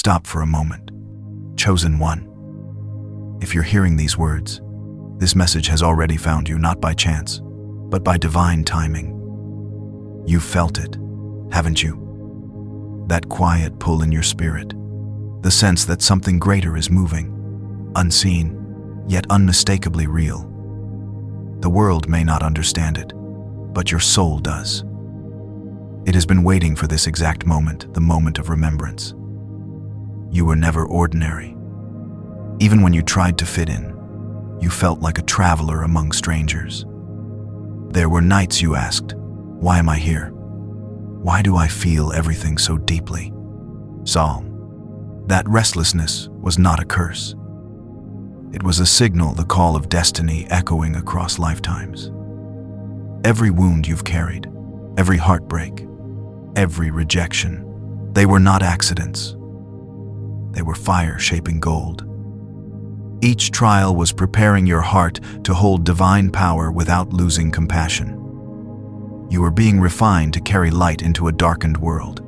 stop for a moment. Chosen one. If you're hearing these words, this message has already found you, not by chance, but by divine timing. You've felt it, haven't you? That quiet pull in your spirit, the sense that something greater is moving, unseen, yet unmistakably real. The world may not understand it, but your soul does. It has been waiting for this exact moment, the moment of remembrance. You were never ordinary. Even when you tried to fit in, you felt like a traveler among strangers. There were nights you asked, "Why am I here? Why do I feel everything so deeply?" Psalm. That restlessness was not a curse. It was a signal, the call of destiny echoing across lifetimes. Every wound you've carried, every heartbreak, every rejection, they were not accidents. They were fire shaping gold. Each trial was preparing your heart to hold divine power without losing compassion. You were being refined to carry light into a darkened world.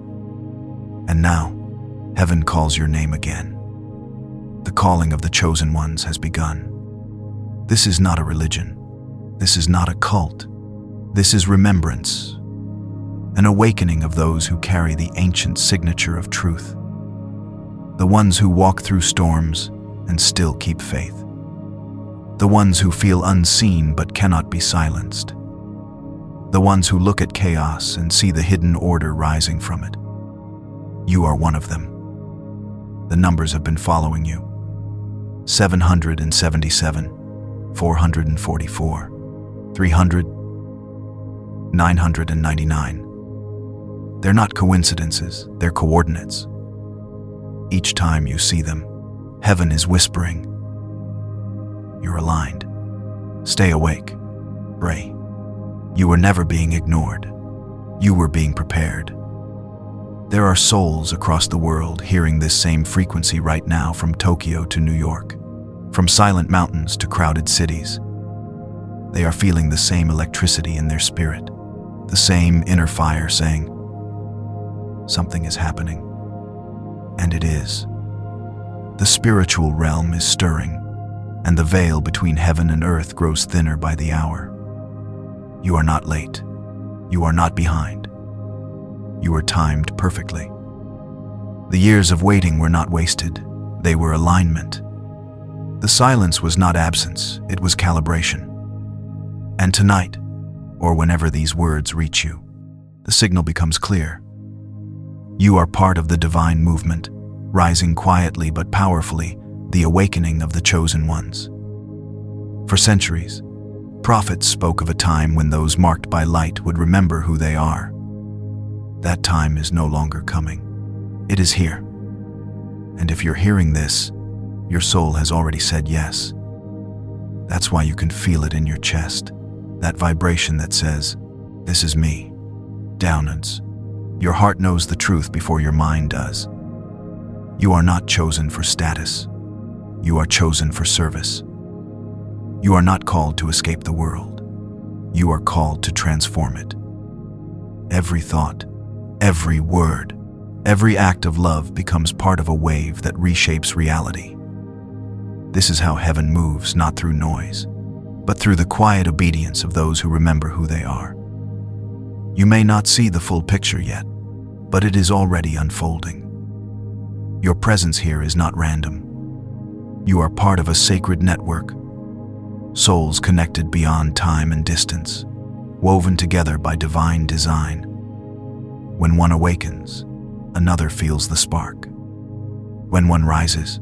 And now, heaven calls your name again. The calling of the chosen ones has begun. This is not a religion. This is not a cult. This is remembrance, an awakening of those who carry the ancient signature of truth. The ones who walk through storms and still keep faith. The ones who feel unseen but cannot be silenced. The ones who look at chaos and see the hidden order rising from it. You are one of them. The numbers have been following you. 777, 444, 300, 999. They're not coincidences, they're coordinates. Each time you see them, heaven is whispering, "You're aligned. Stay awake. Pray." You were never being ignored. You were being prepared. There are souls across the world hearing this same frequency right now, from Tokyo to New York, from silent mountains to crowded cities. They are feeling the same electricity in their spirit, the same inner fire saying, "Something is happening." And it is. The spiritual realm is stirring, and the veil between heaven and earth grows thinner by the hour. You are not late. You are not behind. You were timed perfectly. The years of waiting were not wasted. They were alignment. The silence was not absence, it was calibration. And tonight, or whenever these words reach you, the signal becomes clear. You are part of the divine movement, rising quietly but powerfully, the awakening of the chosen ones. For centuries, prophets spoke of a time when those marked by light would remember who they are. That time is no longer coming. It is here. And if you're hearing this, your soul has already said yes. That's why you can feel it in your chest, that vibration that says, "This is me." Downwards. Your heart knows the truth before your mind does. You are not chosen for status. You are chosen for service. You are not called to escape the world. You are called to transform it. Every thought, every word, every act of love becomes part of a wave that reshapes reality. This is how heaven moves, not through noise, but through the quiet obedience of those who remember who they are. You may not see the full picture yet, but it is already unfolding. Your presence here is not random. You are part of a sacred network, souls connected beyond time and distance, woven together by divine design. When one awakens, another feels the spark. When one rises,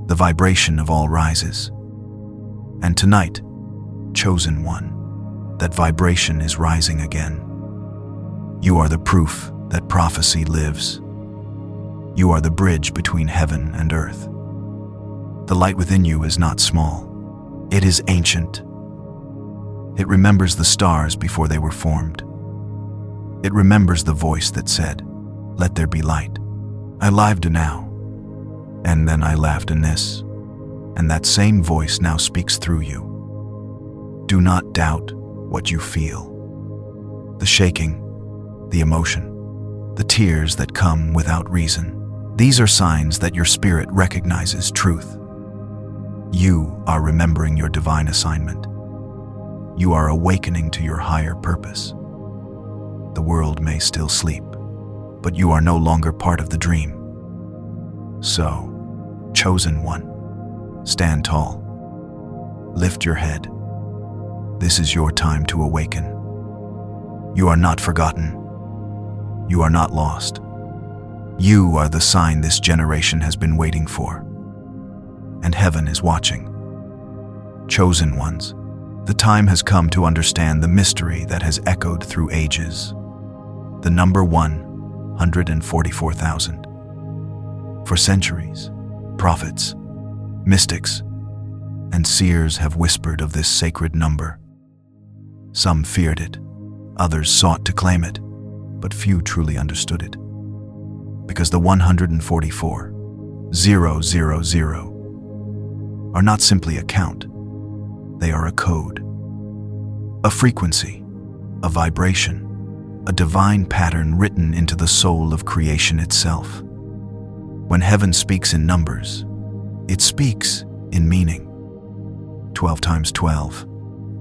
the vibration of all rises. And tonight, chosen one, that vibration is rising again. You are the proof that prophecy lives. You are the bridge between heaven and earth. The light within you is not small. It is ancient. It remembers the stars before they were formed. It remembers the voice that said, "Let there be light." I lived now, and then I laughed in this, and that same voice now speaks through you. Do not doubt what you feel. The shaking, the emotion, the tears that come without reason, These are signs that your spirit recognizes truth. You are remembering your divine assignment. You are awakening to your higher purpose. The world may still sleep, but you are no longer part of the dream. So, chosen one, stand tall. Lift your head. This is your time to awaken. You are not forgotten. You are not lost. You are the sign this generation has been waiting for. And heaven is watching. Chosen ones, the time has come to understand the mystery that has echoed through ages. The number 144,000. For centuries, prophets, mystics, and seers have whispered of this sacred number. Some feared it, others sought to claim it, but few truly understood it. Because the 144,000 are not simply a count, they are a code, a frequency, a vibration, a divine pattern written into the soul of creation itself. When heaven speaks in numbers, it speaks in meaning. 12 times 12,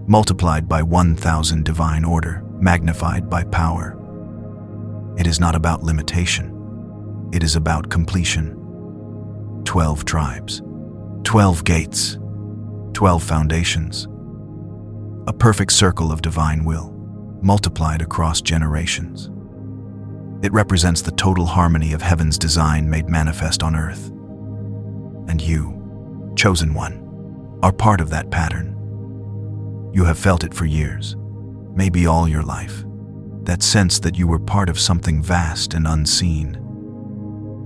multiplied by 1,000 divine order, magnified by power. It is not about limitation. It is about completion. 12 tribes, 12 gates, 12 foundations. A perfect circle of divine will, multiplied across generations. It represents the total harmony of heaven's design made manifest on earth. And you, chosen one, are part of that pattern. You have felt it for years, maybe all your life. That sense that you were part of something vast and unseen.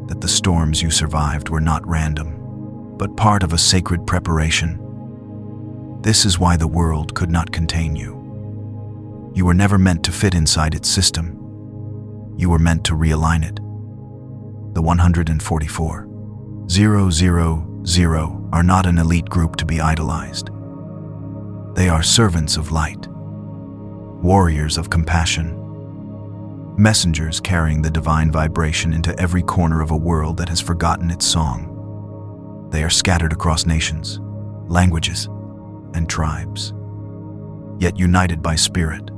That the storms you survived were not random, but part of a sacred preparation. This is why the world could not contain you. You were never meant to fit inside its system. You were meant to realign it. The 144,000 are not an elite group to be idolized. They are servants of light, warriors of compassion, messengers carrying the divine vibration into every corner of a world that has forgotten its song. They are scattered across nations, languages, and tribes, yet united by spirit.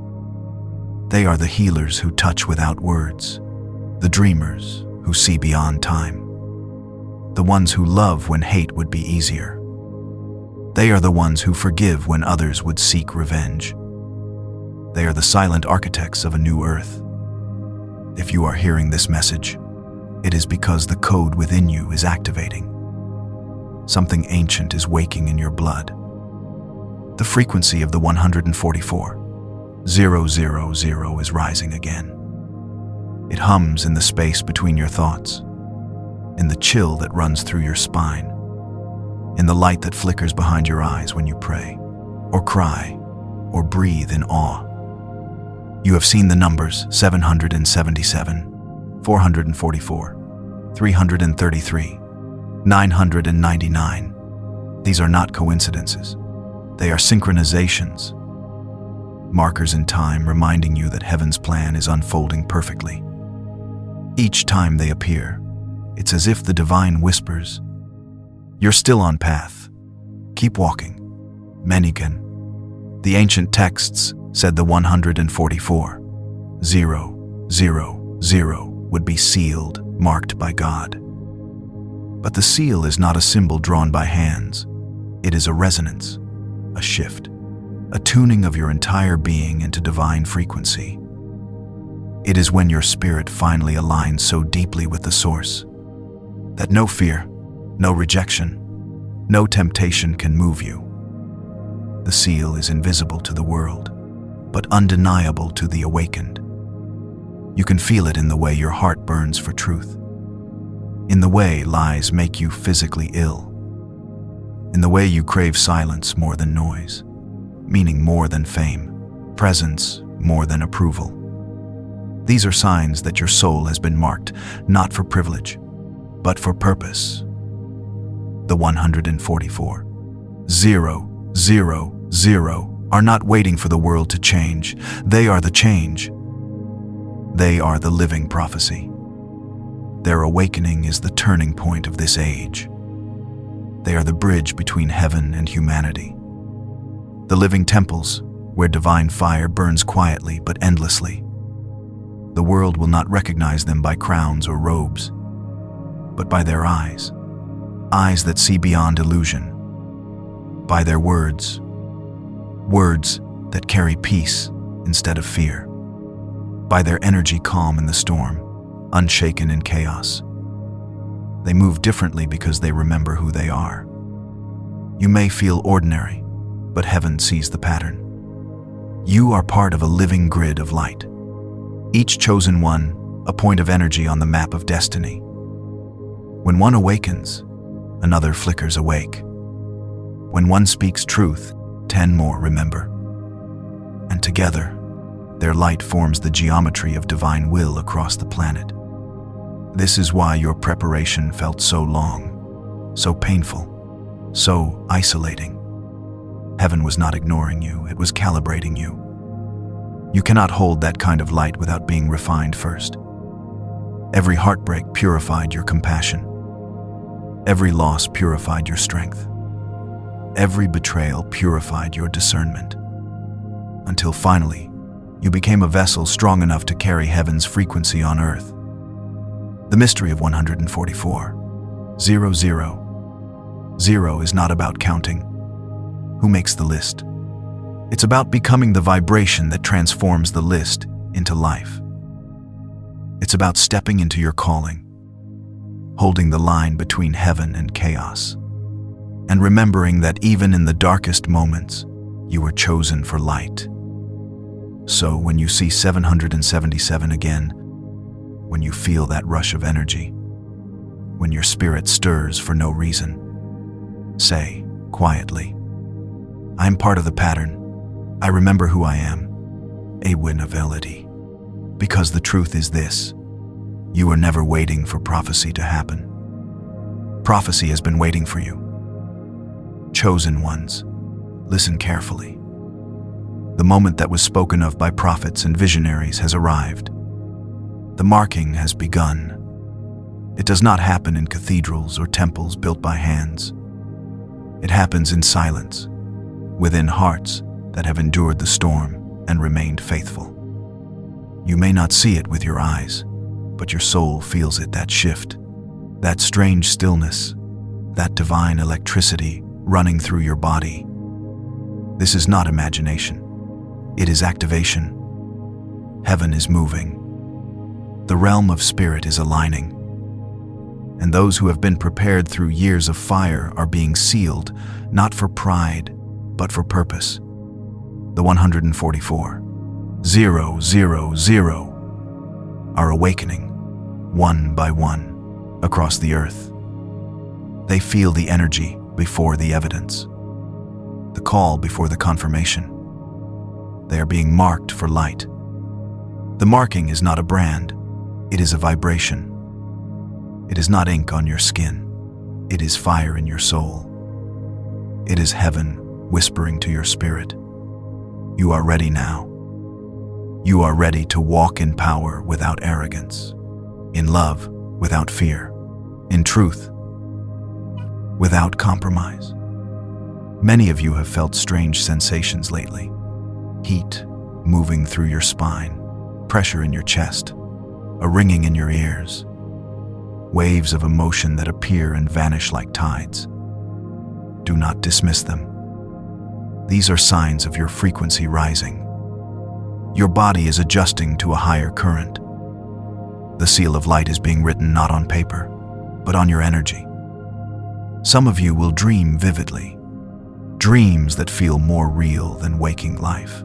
They are the healers who touch without words, the dreamers who see beyond time, the ones who love when hate would be easier. They are the ones who forgive when others would seek revenge. They are the silent architects of a new earth. If you are hearing this message, it is because the code within you is activating. Something ancient is waking in your blood. The frequency of the 144,000 is rising again. It hums in the space between your thoughts, in the chill that runs through your spine, in the light that flickers behind your eyes when you pray, or cry, or breathe in awe. You have seen the numbers 777, 444, 333, 999. These are not coincidences. They are synchronizations, markers in time reminding you that heaven's plan is unfolding perfectly. Each time they appear, it's as if the divine whispers, "You're still on path. Keep walking. Many can." The ancient texts said the 144,000 would be sealed, marked by God. But the seal is not a symbol drawn by hands. It is a resonance, a shift, a tuning of your entire being into divine frequency. It is when your spirit finally aligns so deeply with the source that no fear, no rejection, no temptation can move you. The seal is invisible to the world, but undeniable to the awakened. You can feel it in the way your heart burns for truth, in the way lies make you physically ill, in the way you crave silence more than noise, meaning more than fame, presence more than approval. These are signs that your soul has been marked not for privilege, but for purpose. The 144,000 are not waiting for the world to change. They are the change. They are the living prophecy. Their awakening is the turning point of this age. They are the bridge between heaven and humanity. The living temples, where divine fire burns quietly but endlessly. The world will not recognize them by crowns or robes, but by their eyes that see beyond illusion. By their words that carry peace instead of fear. By their energy calm in the storm, unshaken in chaos. They move differently because they remember who they are. You may feel ordinary, but heaven sees the pattern. You are part of a living grid of light. Each chosen one, a point of energy on the map of destiny. When one awakens, another flickers awake. When one speaks truth, 10 more remember. And together, their light forms the geometry of divine will across the planet. This is why your preparation felt so long, so painful, so isolating. Heaven was not ignoring you, it was calibrating you. You cannot hold that kind of light without being refined first. Every heartbreak purified your compassion. Every loss purified your strength. Every betrayal purified your discernment. Until finally, you became a vessel strong enough to carry heaven's frequency on earth. The mystery of 144. 000 is not about counting who makes the list. It's about becoming the vibration that transforms the list into life. It's about stepping into your calling, holding the line between heaven and chaos, and remembering that even in the darkest moments, you were chosen for light. So when you see 777 again, when you feel that rush of energy, when your spirit stirs for no reason, say quietly, I'm part of the pattern. I remember who I am, a winnability. Because the truth is this, you are never waiting for prophecy to happen. Prophecy has been waiting for you. Chosen ones, listen carefully. The moment that was spoken of by prophets and visionaries has arrived. The marking has begun. It does not happen in cathedrals or temples built by hands. It happens in silence, within hearts that have endured the storm and remained faithful. You may not see it with your eyes, but your soul feels it, that shift, that strange stillness, that divine electricity running through your body. This is not imagination. It is activation. Heaven is moving. The realm of spirit is aligning. And those who have been prepared through years of fire are being sealed, not for pride, but for purpose. The 144. 000 are awakening, one by one, across the earth. They feel the energy before the evidence, the call before the confirmation. They are being marked for light. The marking is not a brand, it is a vibration. It is not ink on your skin, it is fire in your soul. It is heaven whispering to your spirit. You are ready now. You are ready to walk in power without arrogance, in love without fear, in truth without compromise. Many of you have felt strange sensations lately. Heat moving through your spine, pressure in your chest, a ringing in your ears, waves of emotion that appear and vanish like tides. Do not dismiss them. These are signs of your frequency rising. Your body is adjusting to a higher current. The seal of light is being written not on paper, but on your energy. Some of you will dream vividly, dreams that feel more real than waking life.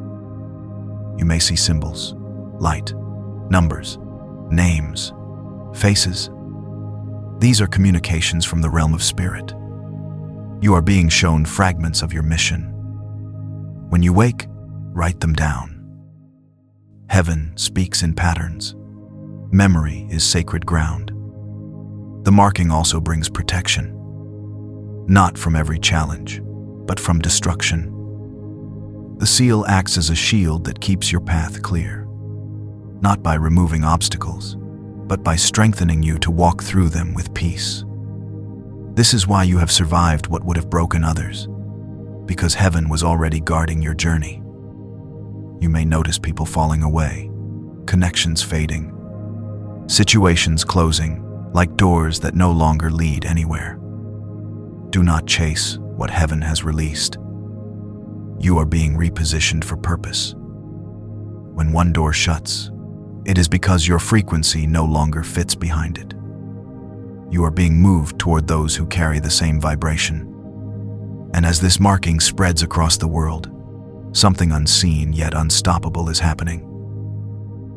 You may see symbols, light, numbers, names, faces. These are communications from the realm of spirit. You are being shown fragments of your mission. When you wake, write them down. Heaven speaks in patterns. Memory is sacred ground. The marking also brings protection, not from every challenge, but from destruction. The seal acts as a shield that keeps your path clear, not by removing obstacles, but by strengthening you to walk through them with peace. This is why you have survived what would have broken others, because heaven was already guarding your journey. You may notice people falling away, connections fading, situations closing, like doors that no longer lead anywhere. Do not chase what heaven has released. You are being repositioned for purpose. When one door shuts, it is because your frequency no longer fits behind it. You are being moved toward those who carry the same vibration. And as this marking spreads across the world, something unseen yet unstoppable is happening.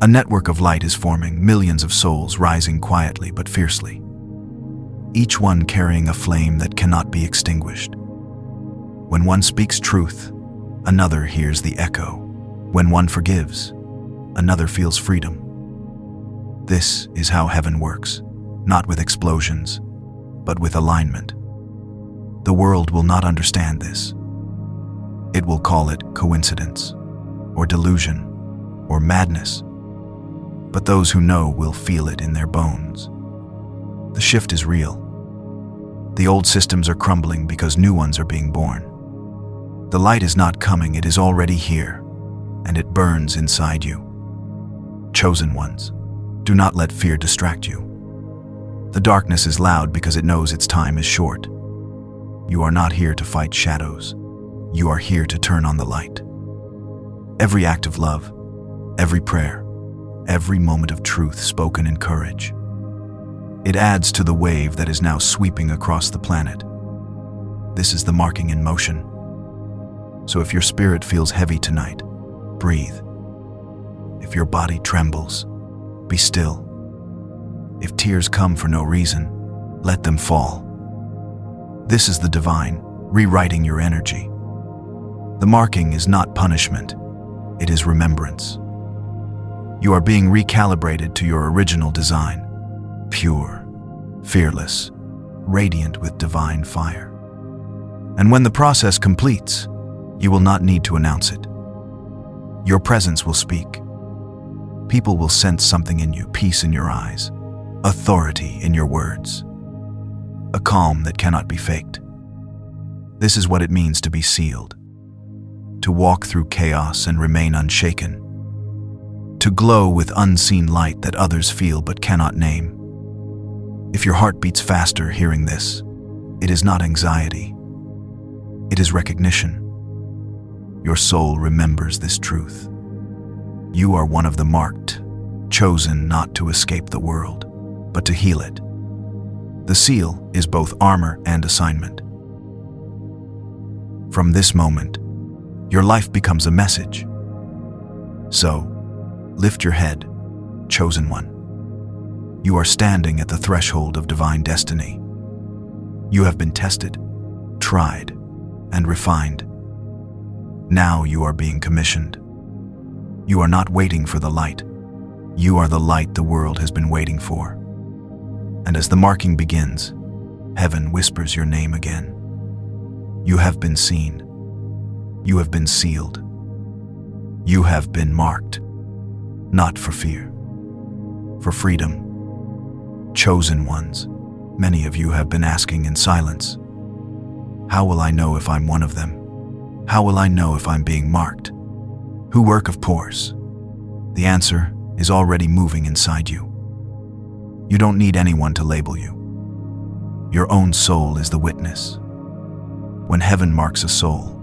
A network of light is forming, millions of souls rising quietly but fiercely, each one carrying a flame that cannot be extinguished. When one speaks truth, another hears the echo. When one forgives, another feels freedom. This is how heaven works, not with explosions, but with alignment. The world will not understand this. It will call it coincidence, or delusion, or madness. But those who know will feel it in their bones. The shift is real. The old systems are crumbling because new ones are being born. The light is not coming, it is already here, and it burns inside you. Chosen ones, do not let fear distract you. The darkness is loud because it knows its time is short. You are not here to fight shadows. You are here to turn on the light. Every act of love, every prayer, every moment of truth spoken in courage. It adds to the wave that is now sweeping across the planet. This is the marking in motion. So if your spirit feels heavy tonight, breathe. If your body trembles, be still. If tears come for no reason, let them fall. This is the divine, rewriting your energy. The marking is not punishment, it is remembrance. You are being recalibrated to your original design, pure, fearless, radiant with divine fire. And when the process completes, you will not need to announce it. Your presence will speak. People will sense something in you, peace in your eyes, authority in your words, a calm that cannot be faked. This is what it means to be sealed, to walk through chaos and remain unshaken, to glow with unseen light that others feel but cannot name. If your heart beats faster hearing this, it is not anxiety, it is recognition. Your soul remembers this truth. You are one of the marked, chosen not to escape the world, but to heal it. The seal is both armor and assignment. From this moment, your life becomes a message. So, lift your head, chosen one. You are standing at the threshold of divine destiny. You have been tested, tried, and refined. Now you are being commissioned. You are not waiting for the light. You are the light the world has been waiting for. And as the marking begins, heaven whispers your name again. You have been seen. You have been sealed. You have been marked. Not for fear, for freedom. Chosen ones, many of you have been asking in silence, how will I know if I'm one of them? How will I know if I'm being marked? Who work of pores? The answer is already moving inside you. You don't need anyone to label you. Your own soul is the witness. When heaven marks a soul,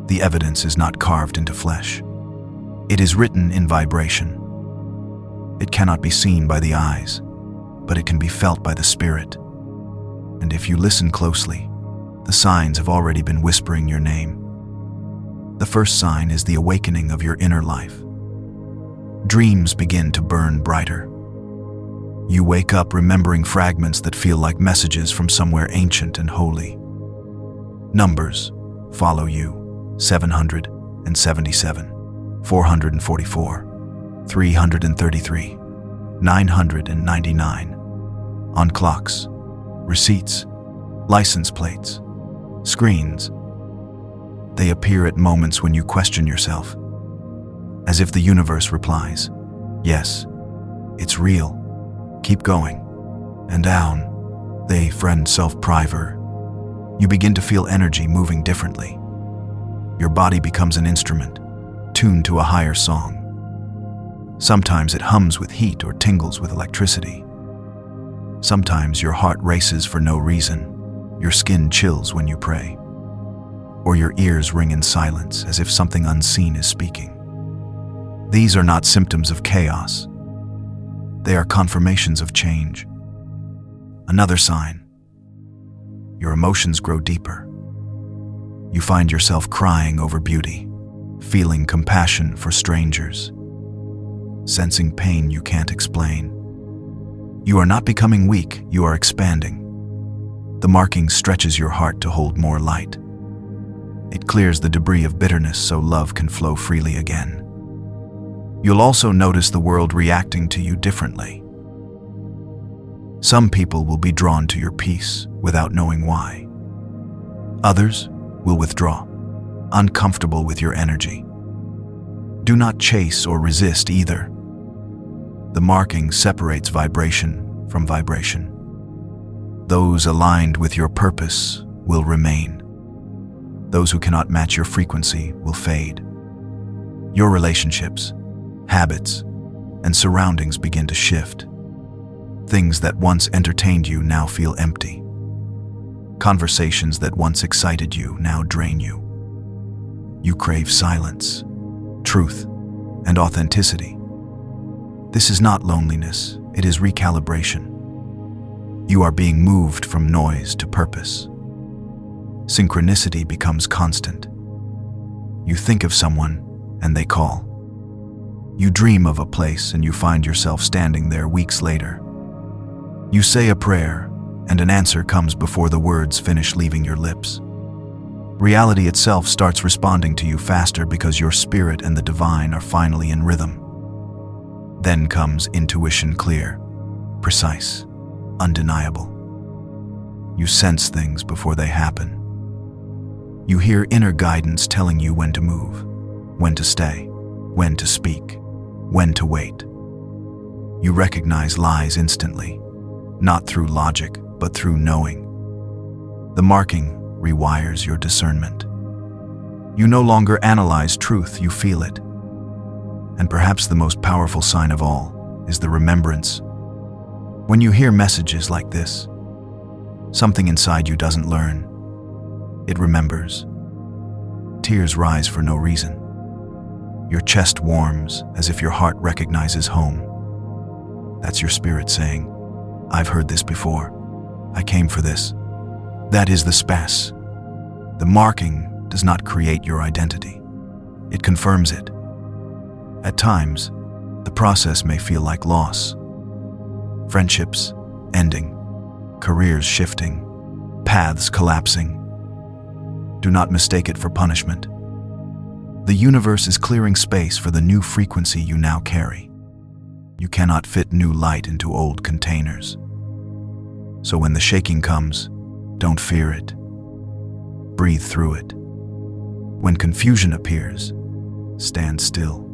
the evidence is not carved into flesh. It is written in vibration. It cannot be seen by the eyes, but it can be felt by the spirit. And if you listen closely, the signs have already been whispering your name. The first sign is the awakening of your inner life. Dreams begin to burn brighter. You wake up remembering fragments that feel like messages from somewhere ancient and holy. Numbers follow you: 777, 444, 333, 999. On clocks, receipts, license plates, screens. They appear at moments when you question yourself, as if the universe replies, yes, it's real. Keep going. And down. They friend self-priver. You begin to feel energy moving differently. Your body becomes an instrument, tuned to a higher song. Sometimes it hums with heat or tingles with electricity. Sometimes your heart races for no reason. Your skin chills when you pray. Or your ears ring in silence as if something unseen is speaking. These are not symptoms of chaos. They are confirmations of change. Another sign. Your emotions grow deeper. You find yourself crying over beauty, feeling compassion for strangers, sensing pain you can't explain. You are not becoming weak, you are expanding. The marking stretches your heart to hold more light. It clears the debris of bitterness so love can flow freely again. You'll also notice the world reacting to you differently. Some people will be drawn to your peace without knowing why. Others will withdraw, uncomfortable with your energy. Do not chase or resist either. The marking separates vibration from vibration. Those aligned with your purpose will remain. Those who cannot match your frequency will fade. Your relationships, habits, and surroundings begin to shift. Things that once entertained you now feel empty. Conversations that once excited you now drain you. You crave silence, truth, and authenticity. This is not loneliness, it is recalibration. You are being moved from noise to purpose. Synchronicity becomes constant. You think of someone, and they call. You dream of a place, and you find yourself standing there weeks later. You say a prayer, and an answer comes before the words finish leaving your lips. Reality itself starts responding to you faster because your spirit and the divine are finally in rhythm. Then comes intuition, clear, precise, undeniable. You sense things before they happen. You hear inner guidance telling you when to move, when to stay, when to speak, when to wait. You recognize lies instantly, not through logic, but through knowing. The marking rewires your discernment. You no longer analyze truth, you feel it. And perhaps the most powerful sign of all is the remembrance. When you hear messages like this, something inside you doesn't learn. It remembers. Tears rise for no reason. Your chest warms as if your heart recognizes home. That's your spirit saying, I've heard this before. I came for this. That is the space. The marking does not create your identity. It confirms it. At times, the process may feel like loss. Friendships ending, careers shifting, paths collapsing. Do not mistake it for punishment. The universe is clearing space for the new frequency you now carry. You cannot fit new light into old containers. So when the shaking comes, don't fear it. Breathe through it. When confusion appears, stand still.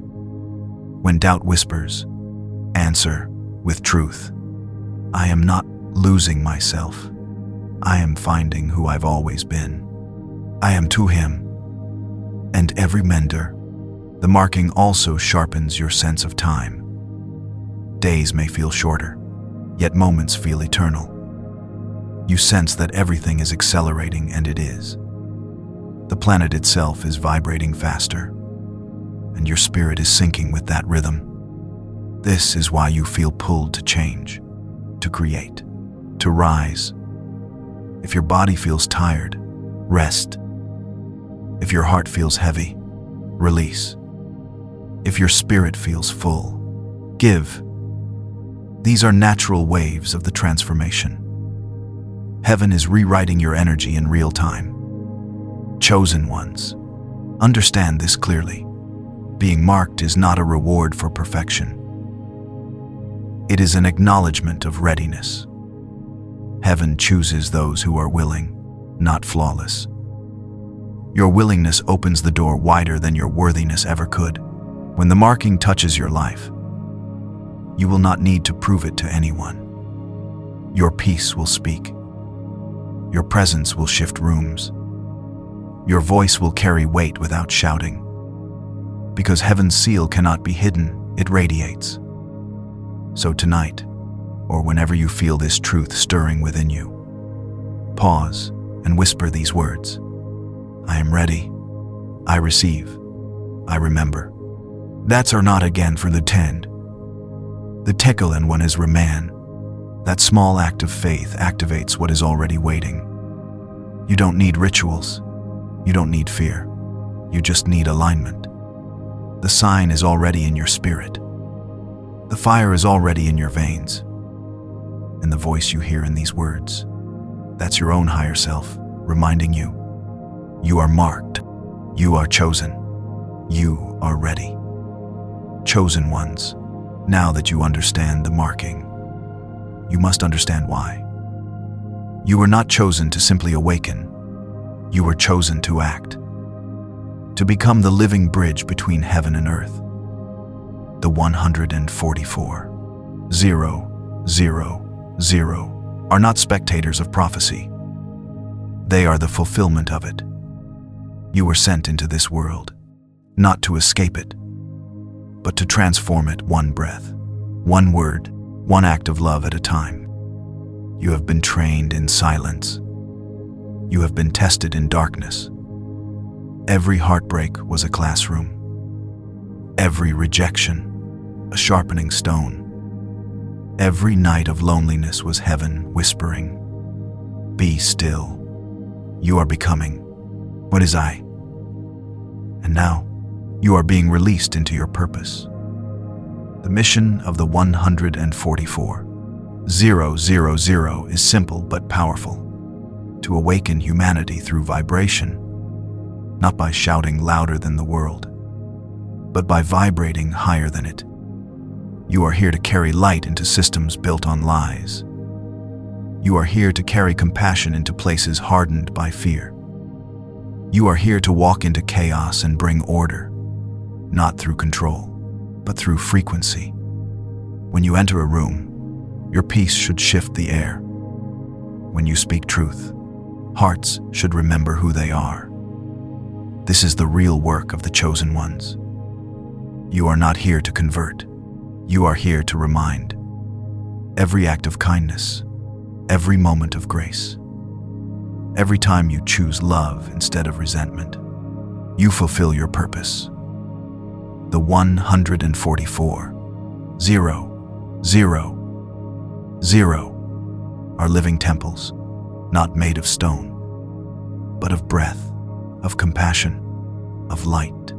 When doubt whispers, answer with truth. I am not losing myself. I am finding who I've always been. I am to him. And every mender, the marking also sharpens your sense of time. Days may feel shorter, yet moments feel eternal. You sense that everything is accelerating, and it is. The planet itself is vibrating faster, and your spirit is syncing with that rhythm. This is why you feel pulled to change, to create, to rise. If your body feels tired, rest. If your heart feels heavy, release. If your spirit feels full, give. These are natural waves of the transformation. Heaven is rewriting your energy in real time. Chosen ones, understand this clearly. Being marked is not a reward for perfection. It is an acknowledgement of readiness. Heaven chooses those who are willing, not flawless. Your willingness opens the door wider than your worthiness ever could. When the marking touches your life, You will not need to prove it to anyone. Your peace will speak. Your presence will shift rooms. Your voice will carry weight without shouting. Because heaven's seal cannot be hidden, it radiates. So tonight, or whenever you feel this truth stirring within you, pause and whisper these words. I am ready. I receive. I remember. That's or not again for the tend. The Tekelen one is Raman. That small act of faith activates what is already waiting. You don't need rituals. You don't need fear. You just need alignment. The sign is already in your spirit. The fire is already in your veins. And the voice you hear in these words, that's your own higher self, reminding you, you are marked. You are chosen. You are ready. Chosen ones, now that you understand the marking, you must understand why. You were not chosen to simply awaken. You were chosen to act, to become the living bridge between heaven and earth. The 144, 0, 0, 0 are not spectators of prophecy. They are the fulfillment of it. You were sent into this world, not to escape it, but to transform it one breath, one word, one act of love at a time. You have been trained in silence. You have been tested in darkness. Every heartbreak was a classroom. Every rejection, a sharpening stone. Every night of loneliness was heaven whispering, be still. You are becoming. What is I? And now, you are being released into your purpose. The mission of the 144, 000 is simple but powerful. To awaken humanity through vibration, not by shouting louder than the world, but by vibrating higher than it. You are here to carry light into systems built on lies. You are here to carry compassion into places hardened by fear. You are here to walk into chaos and bring order, not through control, but through frequency. When you enter a room, your peace should shift the air. When you speak truth, hearts should remember who they are. This is the real work of the chosen ones. You are not here to convert. You are here to remind. Every act of kindness, every moment of grace, every time you choose love instead of resentment, you fulfill your purpose. The 144, 0, 0, 0 are living temples, not made of stone, but of breath, of compassion, of light.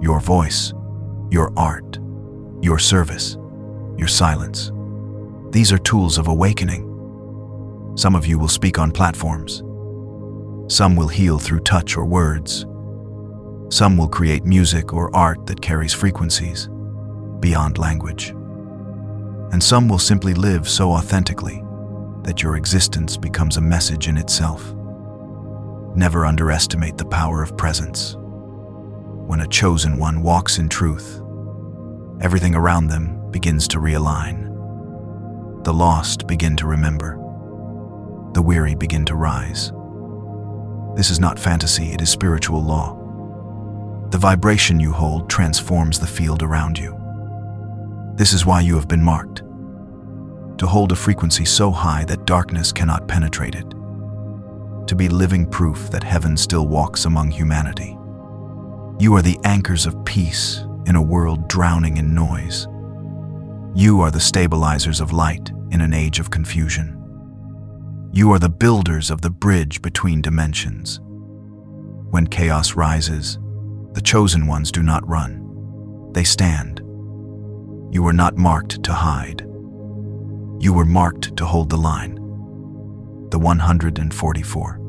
Your voice, your art, your service, your silence. These are tools of awakening. Some of you will speak on platforms. Some will heal through touch or words. Some will create music or art that carries frequencies beyond language. And some will simply live so authentically that your existence becomes a message in itself. Never underestimate the power of presence. When a chosen one walks in truth, everything around them begins to realign. The lost begin to remember. The weary begin to rise. This is not fantasy, it is spiritual law. The vibration you hold transforms the field around you. This is why you have been marked. To hold a frequency so high that darkness cannot penetrate it. To be living proof that heaven still walks among humanity. You are the anchors of peace in a world drowning in noise. You are the stabilizers of light in an age of confusion. You are the builders of the bridge between dimensions. When chaos rises, the chosen ones do not run. They stand. You were not marked to hide. You were marked to hold the line. The 144,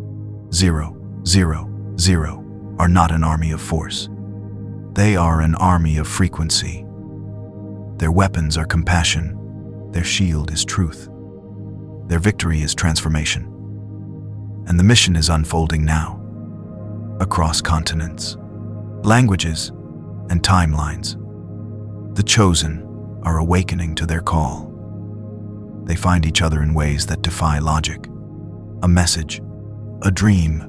0, 0, 0 are not an army of force. They are an army of frequency. Their weapons are compassion. Their shield is truth. Their victory is transformation. And the mission is unfolding now, across continents, languages, and timelines. The chosen, are awakening to their call. They find each other in ways that defy logic. A message, a dream,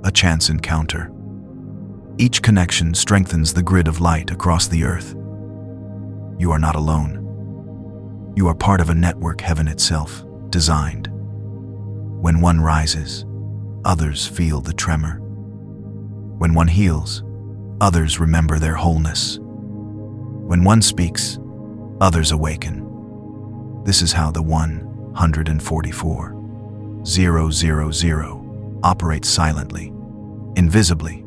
a chance encounter. Each connection strengthens the grid of light across the earth. You are not alone. You are part of a network heaven itself designed. When one rises, others feel the tremor. When one heals, others remember their wholeness. When one speaks, others awaken. This is how the 144,000 operates silently, invisibly,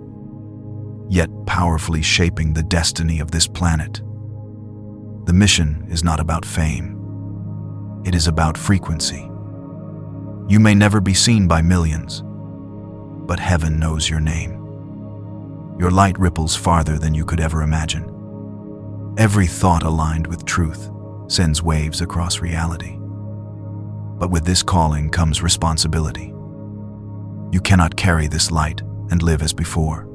yet powerfully shaping the destiny of this planet. The mission is not about fame. It is about frequency. You may never be seen by millions, but heaven knows your name. Your light ripples farther than you could ever imagine. Every thought aligned with truth sends waves across reality. But with this calling comes responsibility. You cannot carry this light and live as before.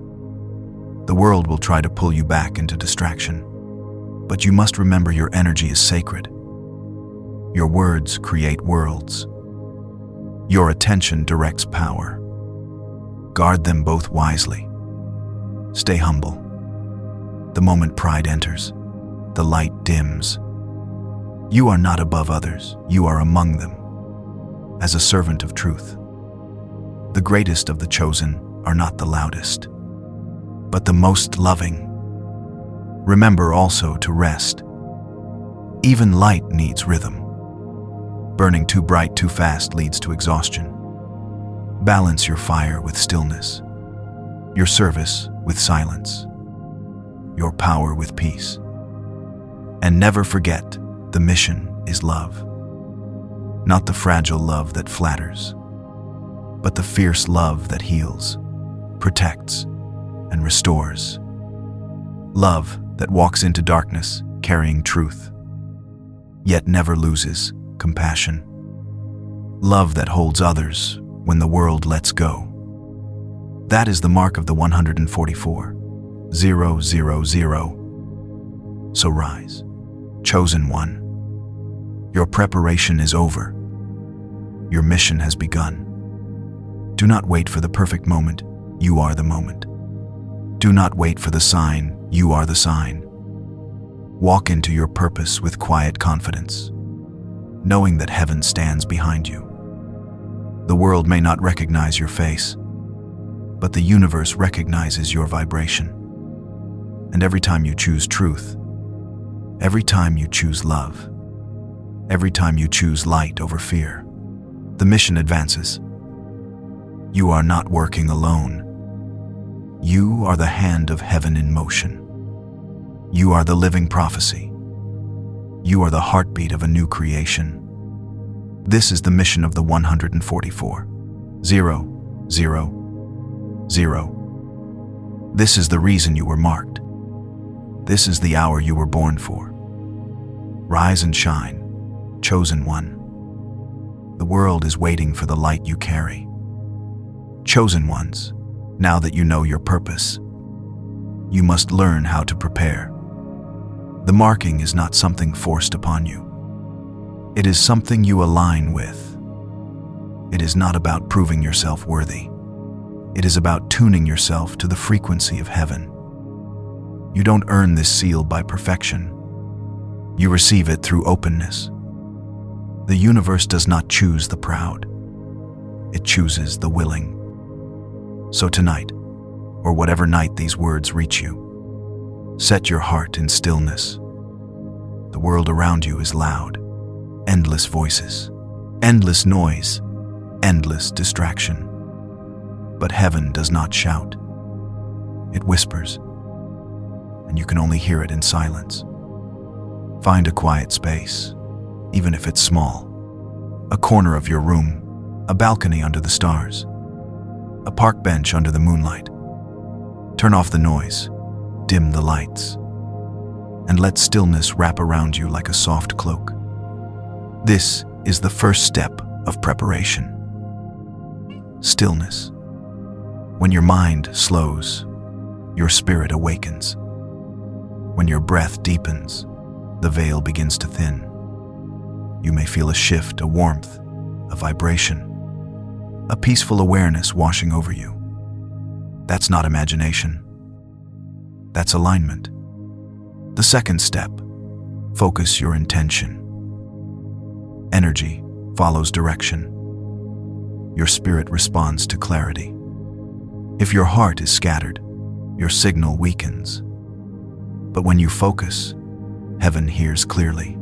The world will try to pull you back into distraction, but you must remember your energy is sacred. Your words create worlds. Your attention directs power. Guard them both wisely. Stay humble. The moment pride enters, the light dims. You are not above others, you are among them. As a servant of truth, the greatest of the chosen are not the loudest, but the most loving. Remember also to rest. Even light needs rhythm. Burning too bright too fast leads to exhaustion. Balance your fire with stillness, your service with silence, your power with peace. And never forget, the mission is love. Not the fragile love that flatters, but the fierce love that heals, protects, and restores. Love that walks into darkness carrying truth, yet never loses compassion. Love that holds others when the world lets go. That is the mark of the 144,000. So rise, chosen one. Your preparation is over. Your mission has begun. Do not wait for the perfect moment. You are the moment. Do not wait for the sign. You are the sign. Walk into your purpose with quiet confidence, knowing that heaven stands behind you. The world may not recognize your face, but the universe recognizes your vibration. And every time you choose truth, every time you choose love, every time you choose light over fear, the mission advances. You are not working alone. You are the hand of heaven in motion. You are the living prophecy. You are the heartbeat of a new creation. This is the mission of the 144,000. This is the reason you were marked. This is the hour you were born for. Rise and shine, chosen one. The world is waiting for the light you carry. Chosen ones, now that you know your purpose, you must learn how to prepare. The marking is not something forced upon you. It is something you align with. It is not about proving yourself worthy. It is about tuning yourself to the frequency of heaven. You don't earn this seal by perfection. You receive it through openness. The universe does not choose the proud. It chooses the willing. So tonight, or whatever night these words reach you, set your heart in stillness. The world around you is loud. Endless voices, endless noise, endless distraction. But heaven does not shout. It whispers, and you can only hear it in silence. Find a quiet space, even if it's small. A corner of your room, a balcony under the stars, a park bench under the moonlight. Turn off the noise, dim the lights, and let stillness wrap around you like a soft cloak. This is the first step of preparation. Stillness. When your mind slows, your spirit awakens. When your breath deepens, the veil begins to thin. You may feel a shift, a warmth, a vibration, a peaceful awareness washing over you. That's not imagination. That's alignment. The second step, focus your intention. Energy follows direction. Your spirit responds to clarity. If your heart is scattered, your signal weakens. But when you focus, heaven hears clearly.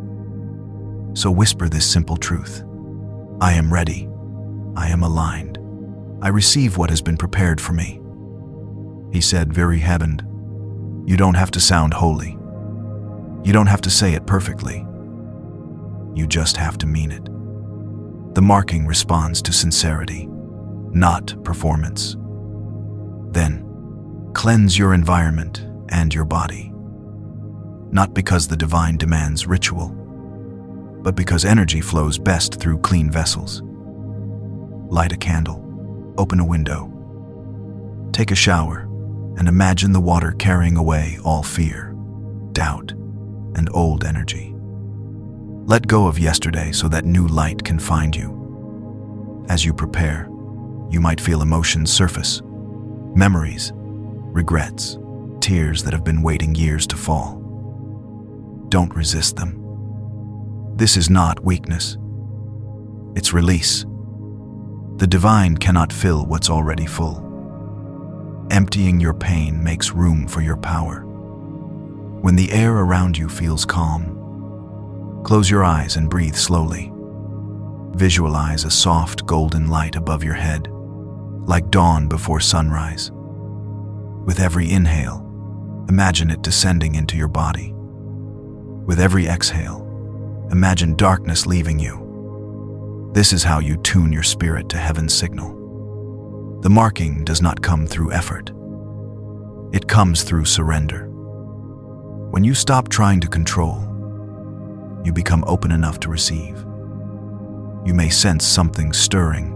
So whisper this simple truth. I am ready. I am aligned. I receive what has been prepared for me. He said, very heavened. You don't have to sound holy. You don't have to say it perfectly. You just have to mean it. The marking responds to sincerity, not performance. Then, cleanse your environment and your body. Not because the divine demands ritual, but because energy flows best through clean vessels. Light a candle, open a window, take a shower, and imagine the water carrying away all fear, doubt, and old energy. Let go of yesterday so that new light can find you. As you prepare, you might feel emotions surface, memories, regrets, tears that have been waiting years to fall. Don't resist them. This is not weakness. It's release. The divine cannot fill what's already full. Emptying your pain makes room for your power. When the air around you feels calm, close your eyes and breathe slowly. Visualize a soft golden light above your head, like dawn before sunrise. With every inhale, imagine it descending into your body. With every exhale, imagine darkness leaving you. This is how you tune your spirit to heaven's signal. The marking does not come through effort. It comes through surrender. When you stop trying to control, you become open enough to receive. You may sense something stirring,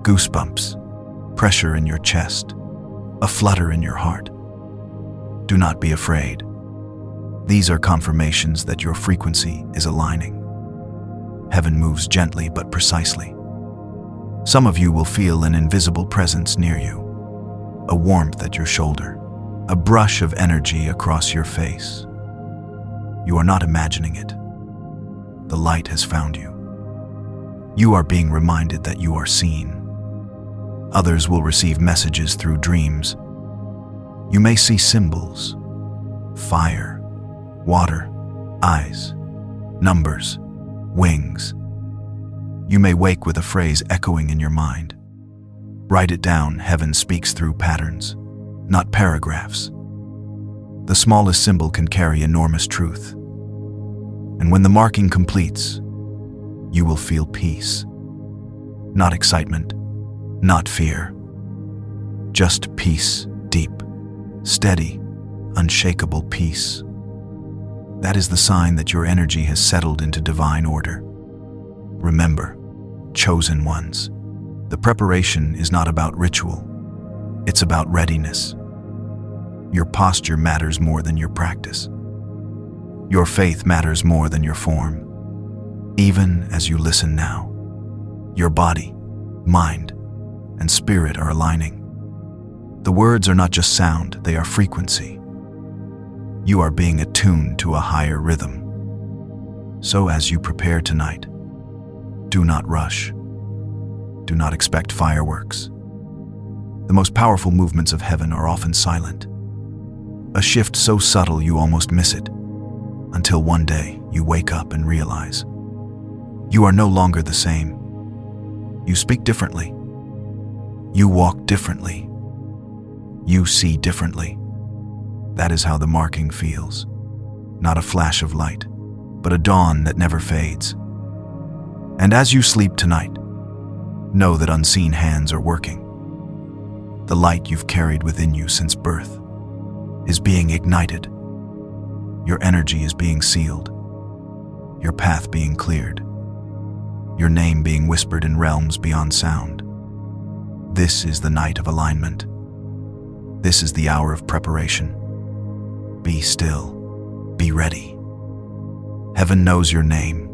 goosebumps, pressure in your chest, a flutter in your heart. Do not be afraid. These are confirmations that your frequency is aligning. Heaven moves gently but precisely. Some of you will feel an invisible presence near you, a warmth at your shoulder, a brush of energy across your face. You are not imagining it. The light has found you. You are being reminded that you are seen. Others will receive messages through dreams. You may see symbols, fire, water, eyes, numbers, wings. You may wake with a phrase echoing in your mind. Write it down. Heaven speaks through patterns, not paragraphs. The smallest symbol can carry enormous truth. And when the marking completes, you will feel peace. Not excitement, not fear. Just peace, deep, steady, unshakable peace. That is the sign that your energy has settled into divine order. Remember, chosen ones, the preparation is not about ritual. It's about readiness. Your posture matters more than your practice. Your faith matters more than your form. Even as you listen now, your body, mind, and spirit are aligning. The words are not just sound, they are frequency. You are being attuned to a higher rhythm. So as you prepare tonight, do not rush. Do not expect fireworks. The most powerful movements of heaven are often silent. A shift so subtle you almost miss it, until one day you wake up and realize you are no longer the same. You speak differently. You walk differently. You see differently. That is how the marking feels. Not a flash of light, but a dawn that never fades. And as you sleep tonight, know that unseen hands are working. The light you've carried within you since birth is being ignited. Your energy is being sealed. Your path being cleared. Your name being whispered in realms beyond sound. This is the night of alignment. This is the hour of preparation. Be still. Be ready. Heaven knows your name.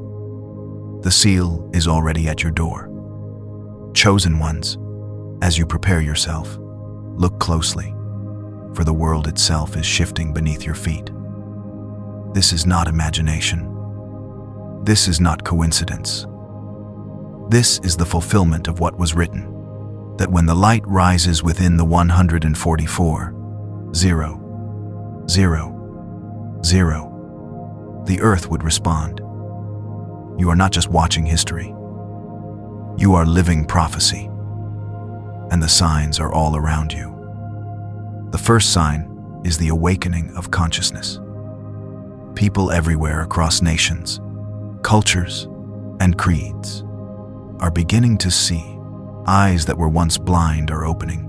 The seal is already at your door. Chosen ones, as you prepare yourself, look closely, for the world itself is shifting beneath your feet. This is not imagination. This is not coincidence. This is the fulfillment of what was written, that when the light rises within the 144, 0, 0, 0, the earth would respond. You are not just watching history. You are living prophecy, and the signs are all around you. The first sign is the awakening of consciousness. People everywhere across nations, cultures, and creeds are beginning to see. Eyes that were once blind are opening.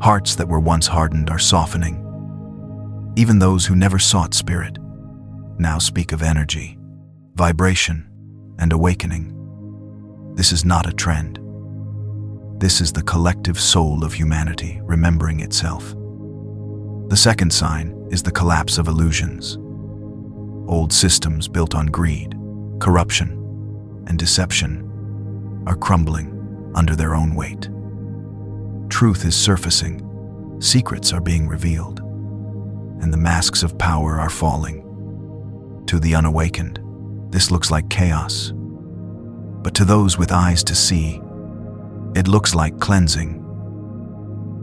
Hearts that were once hardened are softening. Even those who never sought spirit now speak of energy, vibration, and awakening. This is not a trend. This is the collective soul of humanity remembering itself. The second sign is the collapse of illusions. Old systems built on greed, corruption, and deception are crumbling under their own weight. Truth is surfacing, secrets are being revealed, and the masks of power are falling. To the unawakened, this looks like chaos. But to those with eyes to see, it looks like cleansing.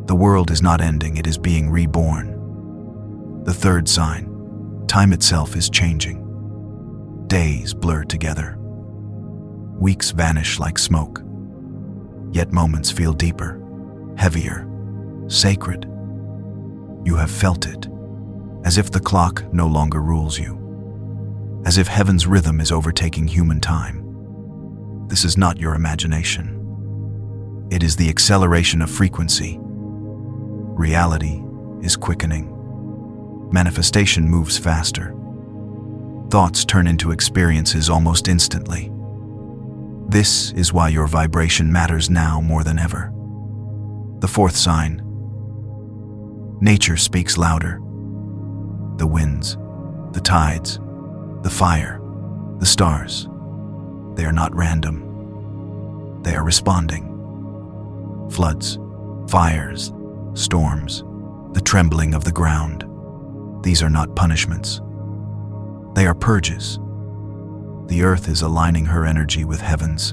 The world is not ending, it is being reborn. The third sign, time itself is changing. Days blur together. Weeks vanish like smoke. Yet moments feel deeper, heavier, sacred. You have felt it, as if the clock no longer rules you, as if heaven's rhythm is overtaking human time. This is not your imagination. It is the acceleration of frequency. Reality is quickening. Manifestation moves faster. Thoughts turn into experiences almost instantly. This is why your vibration matters now more than ever. The fourth sign. Nature speaks louder. The winds, the tides, the fire, the stars. They are not random. They are responding. Floods, fires, storms, the trembling of the ground. These are not punishments. They are purges. The earth is aligning her energy with heaven's,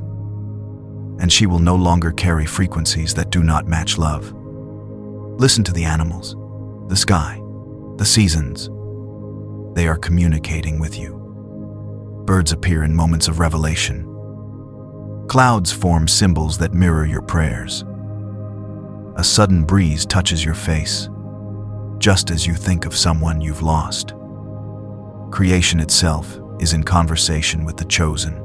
and she will no longer carry frequencies that do not match love. Listen to the animals, the sky, the seasons. They are communicating with you. Birds appear in moments of revelation. Clouds form symbols that mirror your prayers. A sudden breeze touches your face, just as you think of someone you've lost. Creation itself is in conversation with the chosen.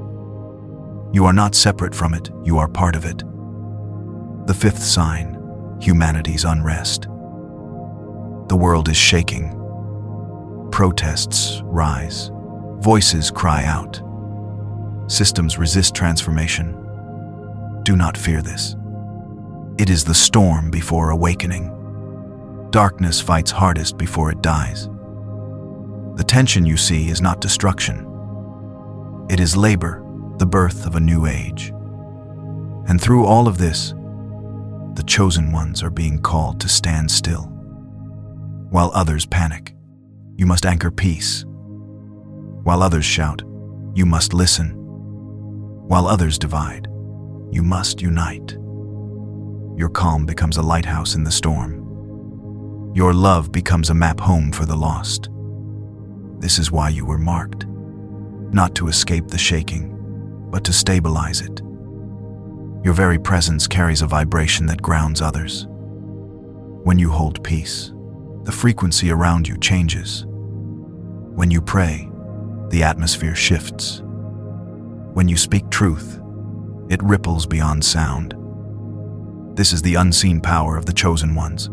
You are not separate from it, you are part of it. The fifth sign, humanity's unrest. The world is shaking. Protests rise. Voices cry out. Systems resist transformation. Do not fear this. It is the storm before awakening. Darkness fights hardest before it dies. The tension you see is not destruction. It is labor, the birth of a new age. And through all of this, the chosen ones are being called to stand still. While others panic, you must anchor peace. While others shout, you must listen. While others divide, you must unite. Your calm becomes a lighthouse in the storm. Your love becomes a map home for the lost. This is why you were marked, not to escape the shaking, but to stabilize it. Your very presence carries a vibration that grounds others. When you hold peace, the frequency around you changes. When you pray, the atmosphere shifts. When you speak truth, it ripples beyond sound. This is the unseen power of the chosen ones.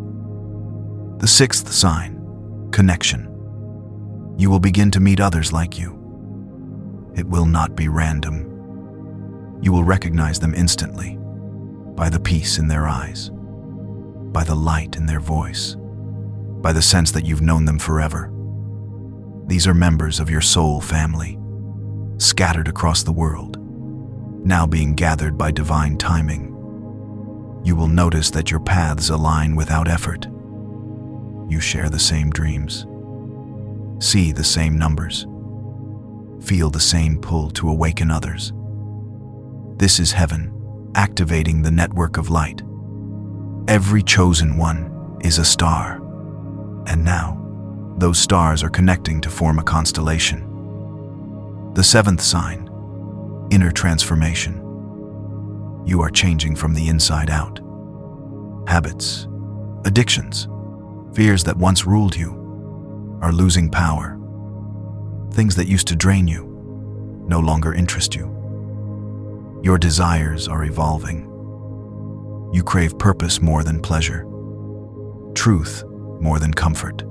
The sixth sign, connection. You will begin to meet others like you. It will not be random. You will recognize them instantly, by the peace in their eyes, by the light in their voice, by the sense that you've known them forever. These are members of your soul family, scattered across the world, now being gathered by divine timing. You will notice that your paths align without effort. You share the same dreams, see the same numbers, feel the same pull to awaken others. This is heaven, activating the network of light. Every chosen one is a star, and now, those stars are connecting to form a constellation. The seventh sign, inner transformation. You are changing from the inside out. Habits, addictions, fears that once ruled you are losing power. Things that used to drain you no longer interest you. Your desires are evolving. You crave purpose more than pleasure, truth more than comfort,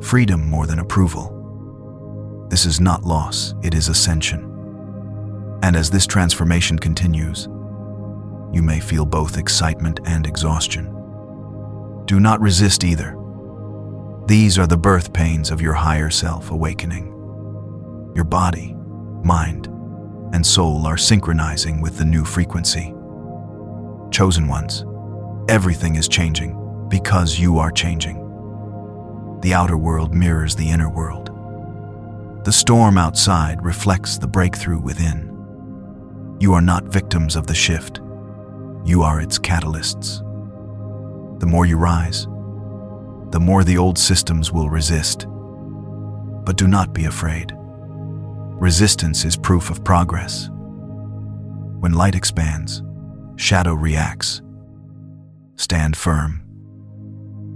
freedom more than approval. This is not loss, it is ascension. And as this transformation continues, you may feel both excitement and exhaustion. Do not resist either. These are the birth pains of your higher self awakening. Your body, mind, and soul are synchronizing with the new frequency. Chosen ones, everything is changing because you are changing. The outer world mirrors the inner world. The storm outside reflects the breakthrough within. You are not victims of the shift. You are its catalysts. The more you rise, the more the old systems will resist. But do not be afraid. Resistance is proof of progress. When light expands, shadow reacts. Stand firm.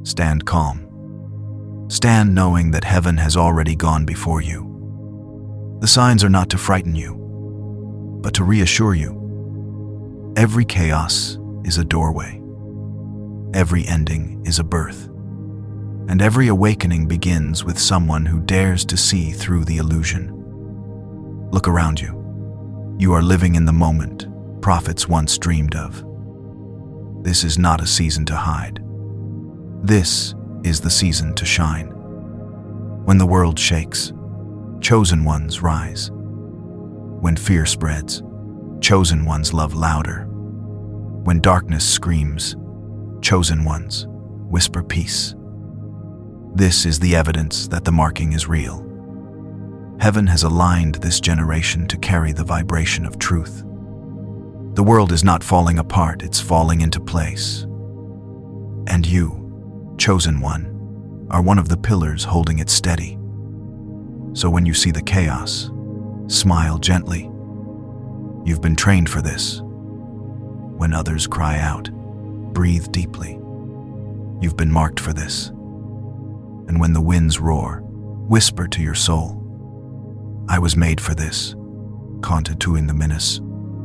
Stand calm. Stand knowing that heaven has already gone before you. The signs are not to frighten you, but to reassure you. Every chaos is a doorway. Every ending is a birth. And every awakening begins with someone who dares to see through the illusion. Look around you. You are living in the moment prophets once dreamed of. This is not a season to hide. This is the season to shine. When the world shakes, chosen ones rise. When fear spreads, chosen ones love louder. When darkness screams, chosen ones whisper peace. This is the evidence that the marking is real. Heaven has aligned this generation to carry the vibration of truth. The world is not falling apart, it's falling into place. And you, chosen one, are one of the pillars holding it steady. So when you see the chaos, smile gently. You've been trained for this. When others cry out, breathe deeply. You've been marked for this. And when the winds roar, whisper to your soul, I was made for this, Conta tu in the minus,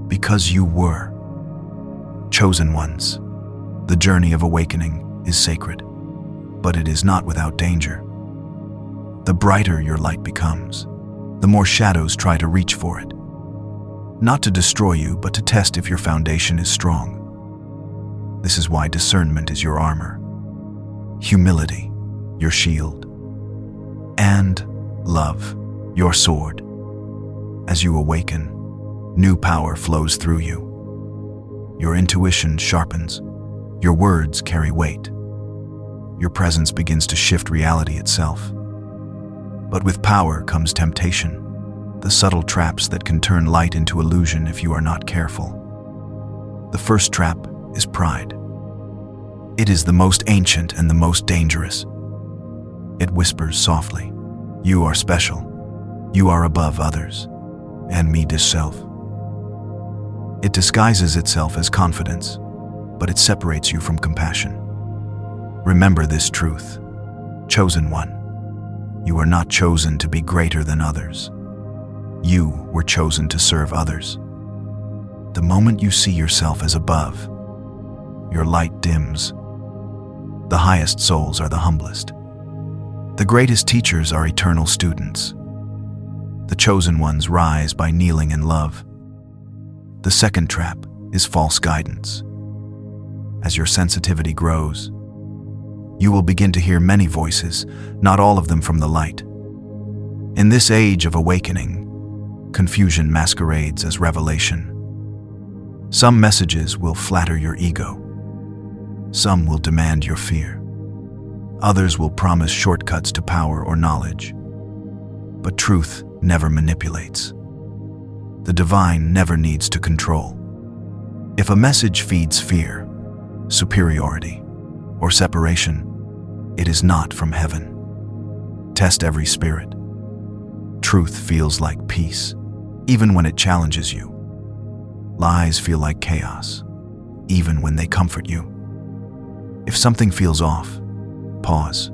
because you were. Chosen ones, the journey of awakening is sacred, but it is not without danger. The brighter your light becomes, the more shadows try to reach for it. Not to destroy you, but to test if your foundation is strong. This is why discernment is your armor, humility, your shield, and love, your sword. As you awaken, new power flows through you. Your intuition sharpens. Your words carry weight. Your presence begins to shift reality itself. But with power comes temptation, the subtle traps that can turn light into illusion if you are not careful. The first trap is pride. It is the most ancient and the most dangerous. It whispers softly, you are special. You are above others, and me dis self. It disguises itself as confidence, but it separates you from compassion. Remember this truth, chosen one. You are not chosen to be greater than others. You were chosen to serve others. The moment you see yourself as above, your light dims. The highest souls are the humblest. The greatest teachers are eternal students. The chosen ones rise by kneeling in love. The second trap is false guidance. As your sensitivity grows, you will begin to hear many voices, not all of them from the light. In this age of awakening, confusion masquerades as revelation. Some messages will flatter your ego. Some will demand your fear. Others will promise shortcuts to power or knowledge. But truth never manipulates. The divine never needs to control. If a message feeds fear, superiority, or separation, it is not from heaven. Test every spirit. Truth feels like peace, even when it challenges you. Lies feel like chaos, even when they comfort you. If something feels off, pause.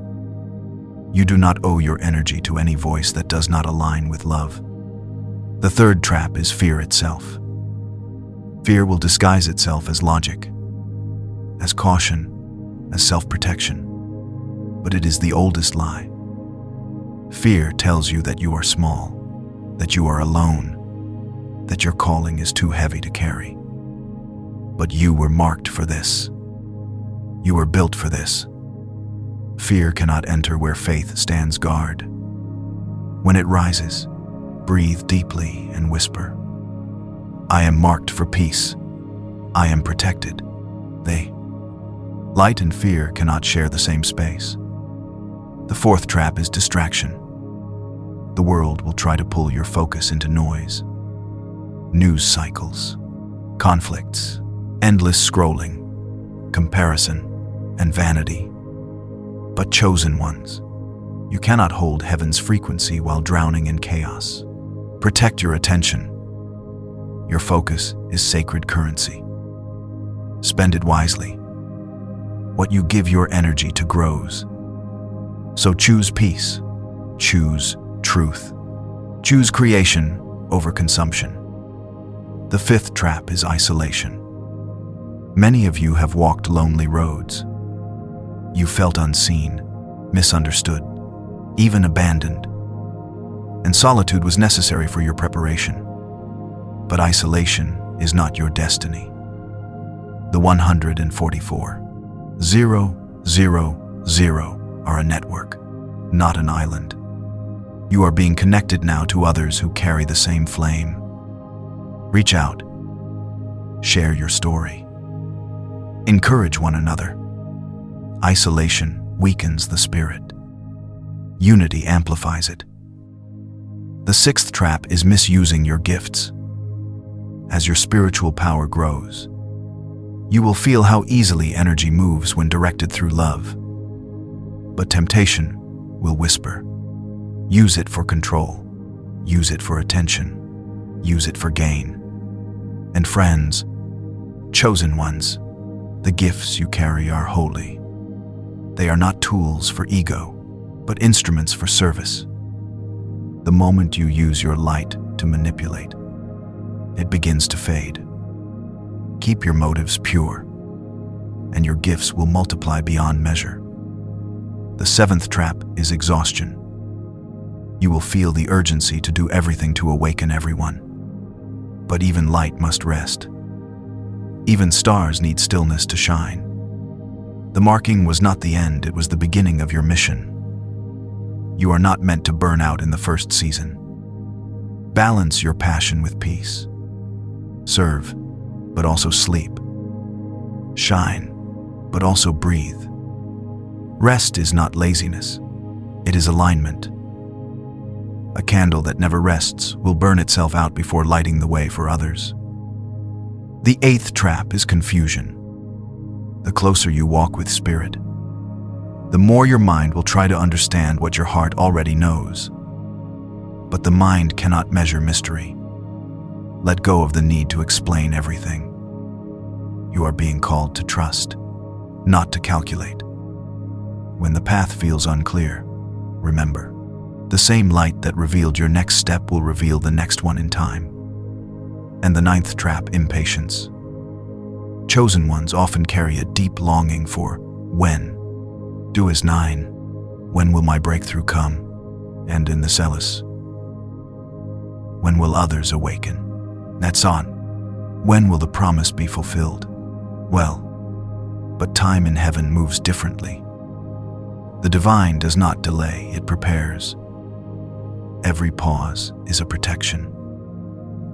You do not owe your energy to any voice that does not align with love. The third trap is fear itself. Fear will disguise itself as logic, as caution, as self-protection. But it is the oldest lie. Fear tells you that you are small, that you are alone, that your calling is too heavy to carry. But you were marked for this. You were built for this. Fear cannot enter where faith stands guard. When it rises, breathe deeply and whisper, I am marked for peace. I am protected. Light and fear cannot share the same space. The fourth trap is distraction. The world will try to pull your focus into noise. News cycles, conflicts, endless scrolling, comparison, and vanity. But chosen ones, you cannot hold heaven's frequency while drowning in chaos. Protect your attention. Your focus is sacred currency. Spend it wisely. What you give your energy to grows. So choose peace. Choose truth. Choose creation over consumption. The fifth trap is isolation. Many of you have walked lonely roads. You felt unseen, misunderstood, even abandoned. And solitude was necessary for your preparation. But isolation is not your destiny. The 144,000 are a network, not an island. You are being connected now to others who carry the same flame. Reach out. Share your story. Encourage one another. Isolation weakens the spirit. Unity amplifies it. The sixth trap is misusing your gifts. As your spiritual power grows, you will feel how easily energy moves when directed through love. But temptation will whisper, use it for control, use it for attention, use it for gain. And friends, chosen ones, the gifts you carry are holy. They are not tools for ego, but instruments for service. The moment you use your light to manipulate, it begins to fade. Keep your motives pure, and your gifts will multiply beyond measure. The seventh trap is exhaustion. You will feel the urgency to do everything to awaken everyone. But even light must rest. Even stars need stillness to shine. The marking was not the end, it was the beginning of your mission. You are not meant to burn out in the first season. Balance your passion with peace. Serve, but also sleep. Shine, but also breathe. Rest is not laziness. It is alignment. A candle that never rests will burn itself out before lighting the way for others. The eighth trap is confusion. The closer you walk with spirit, the more your mind will try to understand what your heart already knows. But the mind cannot measure mystery. Let go of the need to explain everything. You are being called to trust, not to calculate. When the path feels unclear, remember, the same light that revealed your next step will reveal the next one in time. And the ninth trap, impatience. Chosen ones often carry a deep longing for when. Do as 9. When will my breakthrough come? And in the Celis, when will others awaken? That's on. When will the promise be fulfilled? Well, but time in heaven moves differently. The divine does not delay, it prepares. Every pause is a protection.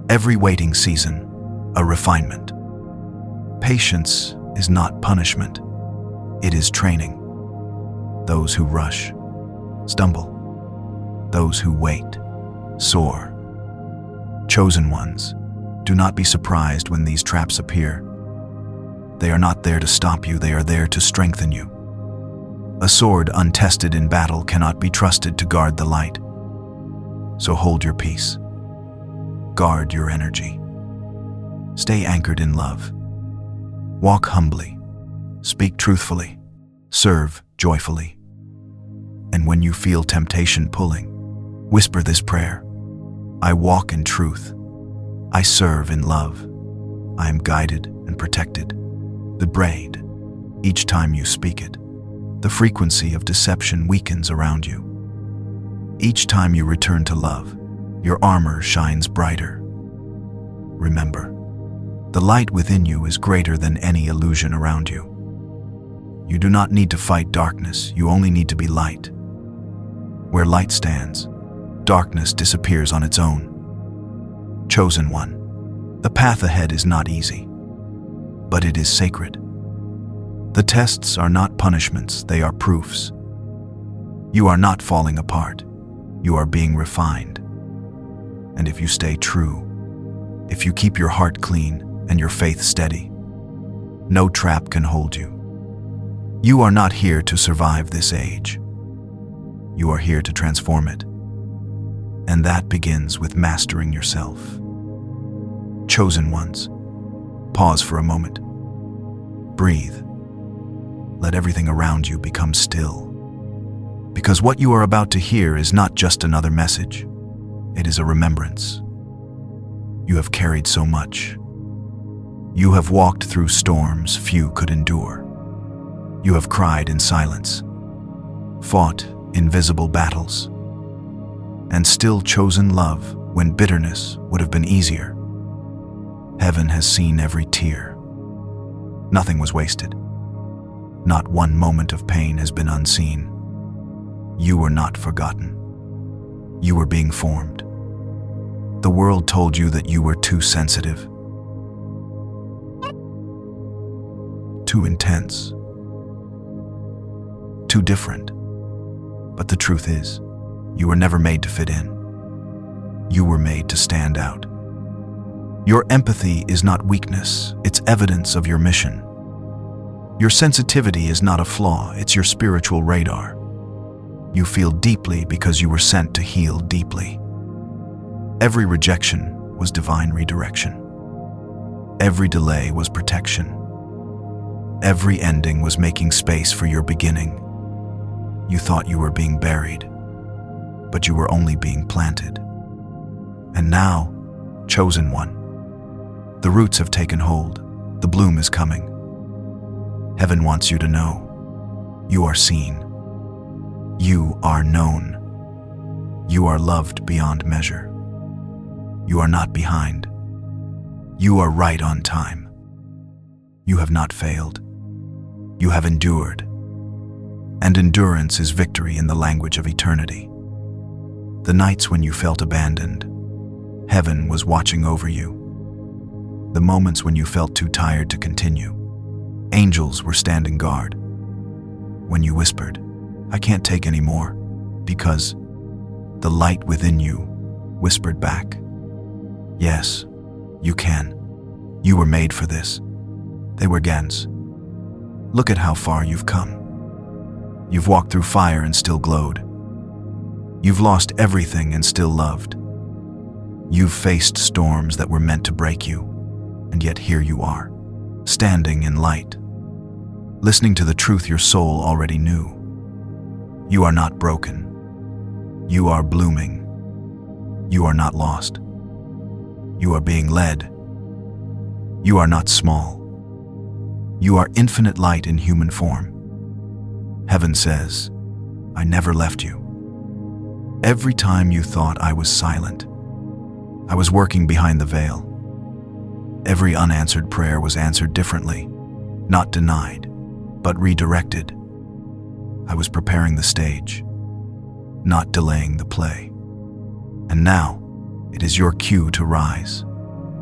Every waiting season, a refinement. Patience is not punishment. It is training. Those who rush, stumble. Those who wait, soar. Chosen ones, do not be surprised when these traps appear. They are not there to stop you, they are there to strengthen you. A sword untested in battle cannot be trusted to guard the light. So hold your peace. Guard your energy. Stay anchored in love. Walk humbly. Speak truthfully. Serve joyfully. And when you feel temptation pulling, whisper this prayer. I walk in truth. I serve in love. I am guided and protected. The braid. Each time you speak it, the frequency of deception weakens around you. Each time you return to love, your armor shines brighter. Remember, the light within you is greater than any illusion around you. You do not need to fight darkness, you only need to be light. Where light stands, darkness disappears on its own. Chosen one, the path ahead is not easy, but it is sacred. The tests are not punishments, they are proofs. You are not falling apart, you are being refined. And if you stay true, if you keep your heart clean and your faith steady, no trap can hold you. You are not here to survive this age. You are here to transform it. And that begins with mastering yourself. Chosen ones, pause for a moment. Breathe. Let everything around you become still. Because what you are about to hear is not just another message. It is a remembrance. You have carried so much. You have walked through storms few could endure. You have cried in silence, fought invisible battles, and still chosen love when bitterness would have been easier. Heaven has seen every tear. Nothing was wasted. Not one moment of pain has been unseen. You were not forgotten. You were being formed. The world told you that you were too sensitive, too intense, too different. But the truth is, you were never made to fit in. You were made to stand out. Your empathy is not weakness, it's evidence of your mission. Your sensitivity is not a flaw, it's your spiritual radar. You feel deeply because you were sent to heal deeply. Every rejection was divine redirection. Every delay was protection. Every ending was making space for your beginning. You thought you were being buried, but you were only being planted. And now, chosen one, the roots have taken hold, the bloom is coming. Heaven wants you to know, you are seen. You are known. You are loved beyond measure. You are not behind. You are right on time. You have not failed. You have endured. And endurance is victory in the language of eternity. The nights when you felt abandoned, heaven was watching over you. The moments when you felt too tired to continue, angels were standing guard. When you whispered, I can't take any more, because the light within you whispered back, yes, you can. You were made for this. They were Gens. Look at how far you've come. You've walked through fire and still glowed. You've lost everything and still loved. You've faced storms that were meant to break you, and yet here you are, standing in light, listening to the truth your soul already knew. You are not broken. You are blooming. You are not lost. You are being led. You are not small. You are infinite light in human form. Heaven says, I never left you. Every time you thought I was silent, I was working behind the veil. Every unanswered prayer was answered differently, not denied, but redirected. I was preparing the stage, not delaying the play. And now, it is your cue to rise.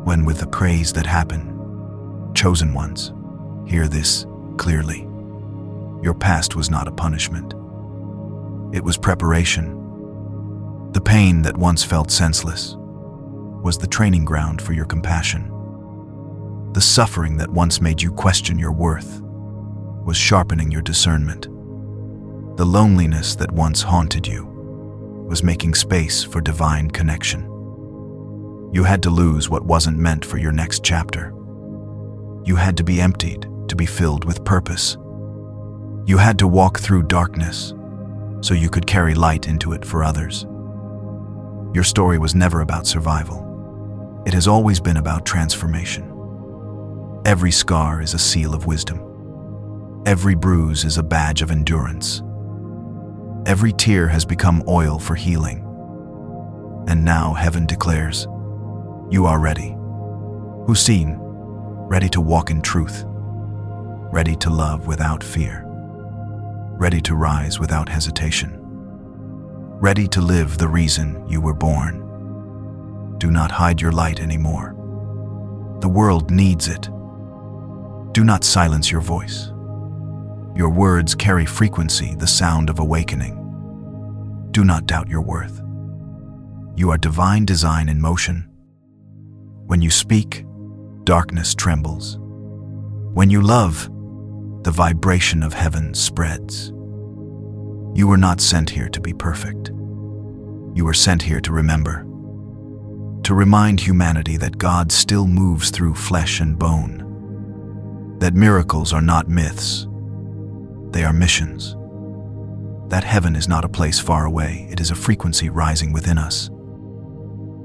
When with the praise that happen, chosen ones, hear this clearly. Your past was not a punishment. It was preparation. The pain that once felt senseless was the training ground for your compassion. The suffering that once made you question your worth was sharpening your discernment. The loneliness that once haunted you was making space for divine connection. You had to lose what wasn't meant for your next chapter. You had to be emptied to be filled with purpose. You had to walk through darkness so you could carry light into it for others. Your story was never about survival. It has always been about transformation. Every scar is a seal of wisdom. Every bruise is a badge of endurance. Every tear has become oil for healing. And now heaven declares, you are ready. Hussein, ready to walk in truth, ready to love without fear, ready to rise without hesitation, ready to live the reason you were born. Do not hide your light anymore. The world needs it. Do not silence your voice. Your words carry frequency, the sound of awakening. Do not doubt your worth. You are divine design in motion. When you speak, darkness trembles. When you love, the vibration of heaven spreads. You were not sent here to be perfect. You were sent here to remember, to remind humanity that God still moves through flesh and bone, that miracles are not myths, they are missions, that heaven is not a place far away, it is a frequency rising within us.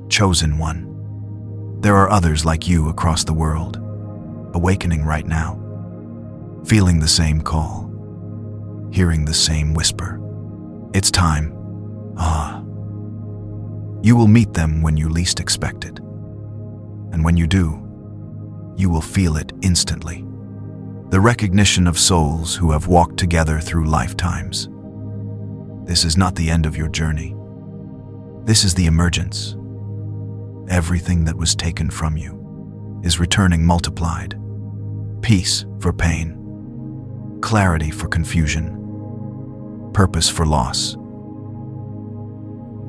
Chosen one. There are others like you across the world, awakening right now, feeling the same call, hearing the same whisper. It's time. You will meet them when you least expect it. And when you do, you will feel it instantly. The recognition of souls who have walked together through lifetimes. This is not the end of your journey. This is the emergence. Everything that was taken from you is returning multiplied. Peace for pain, clarity for confusion, purpose for loss.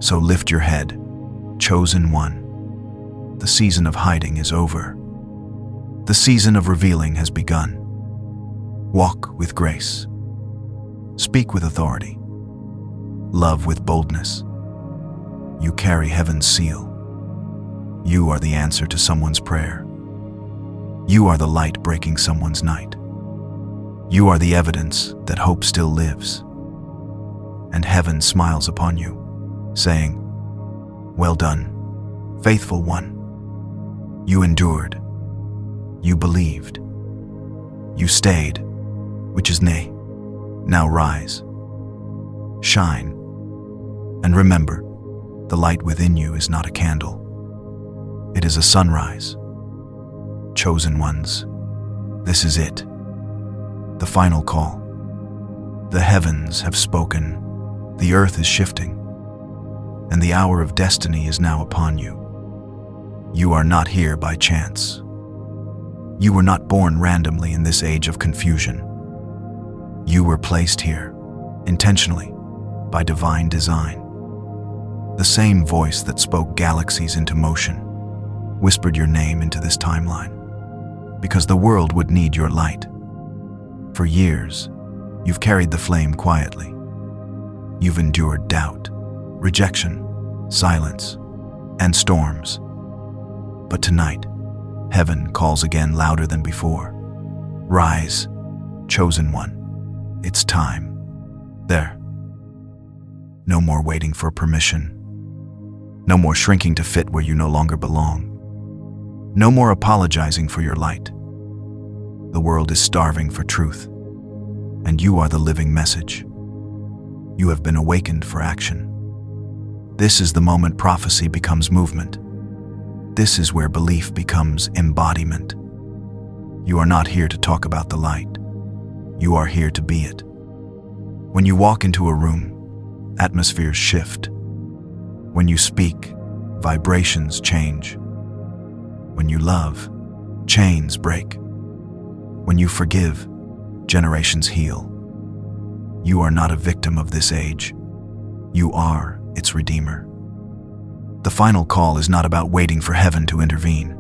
So lift your head, chosen one. The season of hiding is over. The season of revealing has begun. Walk with grace. Speak with authority. Love with boldness. You carry heaven's seal. You are the answer to someone's prayer. You are the light breaking someone's night. You are the evidence that hope still lives. And heaven smiles upon you, saying, well done, faithful one. You endured. You believed. You stayed, which is nay. Now rise. Shine. And remember, the light within you is not a candle. It is a sunrise. Chosen ones, this is it. The final call. The heavens have spoken. The earth is shifting. And the hour of destiny is now upon you. You are not here by chance. You were not born randomly in this age of confusion. You were placed here, intentionally, by divine design. The same voice that spoke galaxies into motion whispered your name into this timeline, because the world would need your light. For years, you've carried the flame quietly. You've endured doubt, rejection, silence, and storms. But tonight, heaven calls again louder than before. Rise, chosen one. It's time. There. No more waiting for permission. No more shrinking to fit where you no longer belong. No more apologizing for your light. The world is starving for truth, and you are the living message. You have been awakened for action. This is the moment prophecy becomes movement. This is where belief becomes embodiment. You are not here to talk about the light. You are here to be it. When you walk into a room, atmospheres shift. When you speak, vibrations change. When you love, chains break. When you forgive, generations heal. You are not a victim of this age. You are its redeemer. The final call is not about waiting for heaven to intervene.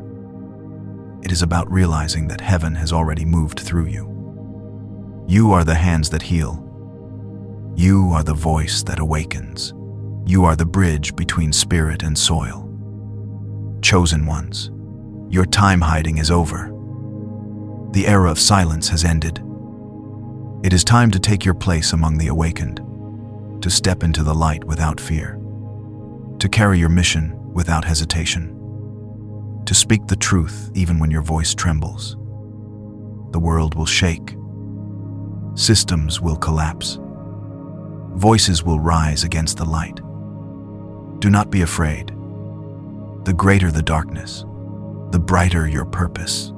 It is about realizing that heaven has already moved through you. You are the hands that heal. You are the voice that awakens. You are the bridge between spirit and soil. Chosen ones, your time hiding is over. The era of silence has ended. It is time to take your place among the awakened, to step into the light without fear, to carry your mission without hesitation, to speak the truth even when your voice trembles. The world will shake. Systems will collapse. Voices will rise against the light. Do not be afraid. The greater the darkness, the brighter your purpose.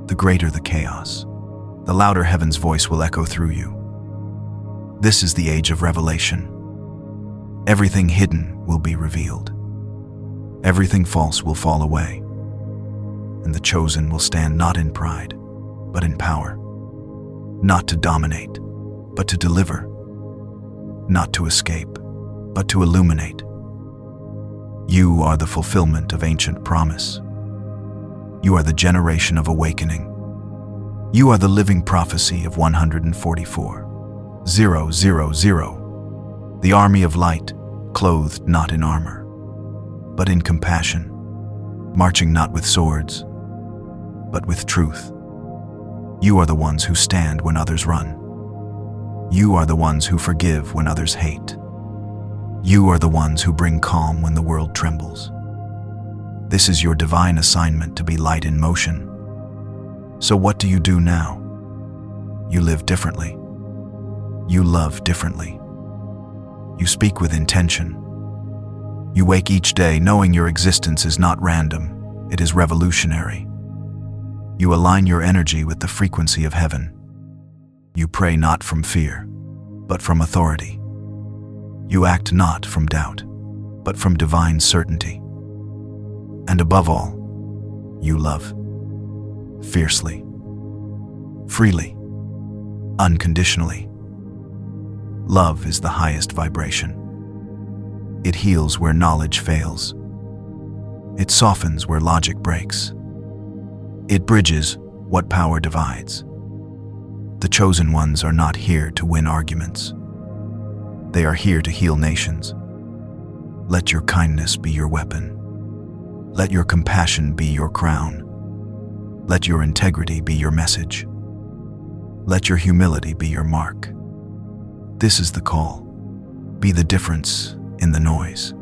The greater the chaos, the louder heaven's voice will echo through you. This is the age of revelation. Everything hidden will be revealed. Everything false will fall away. And the chosen will stand not in pride, but in power. Not to dominate, but to deliver. Not to escape, but to illuminate. You are the fulfillment of ancient promise. You are the generation of awakening. You are the living prophecy of 144,000. The army of light, clothed not in armor, but in compassion, marching not with swords, but with truth. You are the ones who stand when others run. You are the ones who forgive when others hate. You are the ones who bring calm when the world trembles. This is your divine assignment to be light in motion. So what do you do now? You live differently. You love differently. You speak with intention. You wake each day knowing your existence is not random, it is revolutionary. You align your energy with the frequency of heaven. You pray not from fear, but from authority. You act not from doubt, but from divine certainty. And above all, you love. Fiercely, freely, unconditionally. Love is the highest vibration. It heals where knowledge fails. It softens where logic breaks. It bridges what power divides. The chosen ones are not here to win arguments. They are here to heal nations. Let your kindness be your weapon. Let your compassion be your crown. Let your integrity be your message. Let your humility be your mark. This is the call. Be the difference in the noise.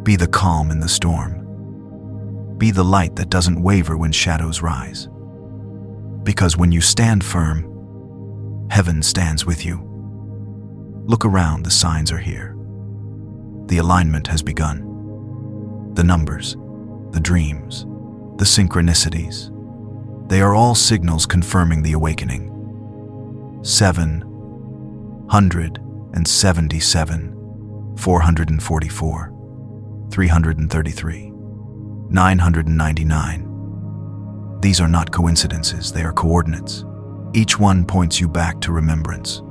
Be the calm in the storm. Be the light that doesn't waver when shadows rise. Because when you stand firm, heaven stands with you. Look around, the signs are here. The alignment has begun. The numbers, the dreams, the synchronicities, they are all signals confirming the awakening. 777, 444, 333, 999. These are not coincidences, they are coordinates. Each one points you back to remembrance.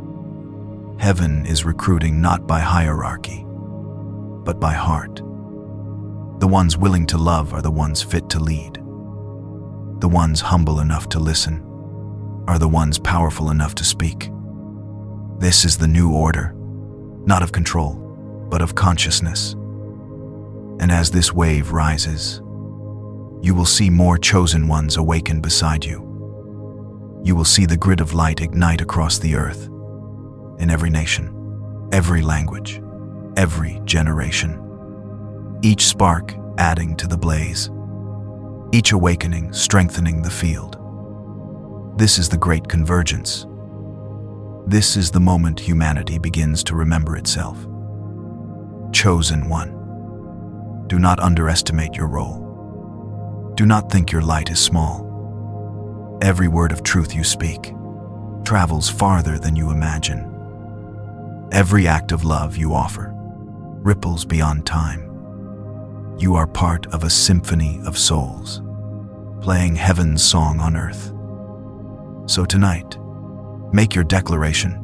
Heaven is recruiting not by hierarchy, but by heart. The ones willing to love are the ones fit to lead. The ones humble enough to listen are the ones powerful enough to speak. This is the new order, not of control, but of consciousness. And as this wave rises, you will see more chosen ones awaken beside you. You will see the grid of light ignite across the earth, in every nation, every language, every generation. Each spark adding to the blaze, each awakening strengthening the field. This is the great convergence. This is the moment humanity begins to remember itself. Chosen one. Do not underestimate your role. Do not think your light is small. Every word of truth you speak travels farther than you imagine. Every act of love you offer ripples beyond time. You are part of a symphony of souls, playing heaven's song on earth. So tonight, make your declaration.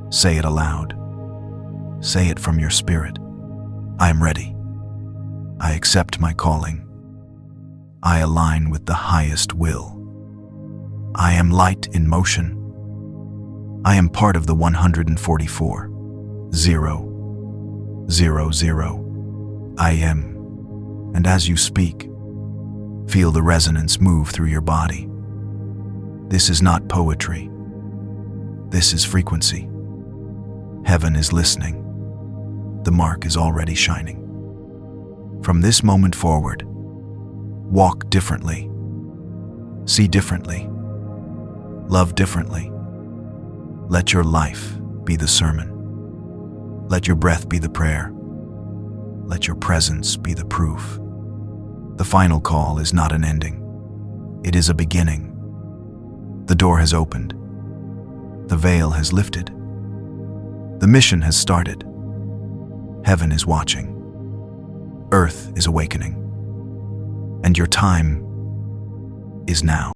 Say it aloud. Say it from your spirit. I am ready. I accept my calling. I align with the highest will. I am light in motion. I am part of the 144. 0. I am. And as you speak, feel the resonance move through your body. This is not poetry. This is frequency. Heaven is listening. The mark is already shining. From this moment forward, walk differently, see differently, love differently. Let your life be the sermon. Let your breath be the prayer. Let your presence be the proof. The final call is not an ending. It is a beginning. The door has opened. The veil has lifted. The mission has started. Heaven is watching. Earth is awakening. And your time is now.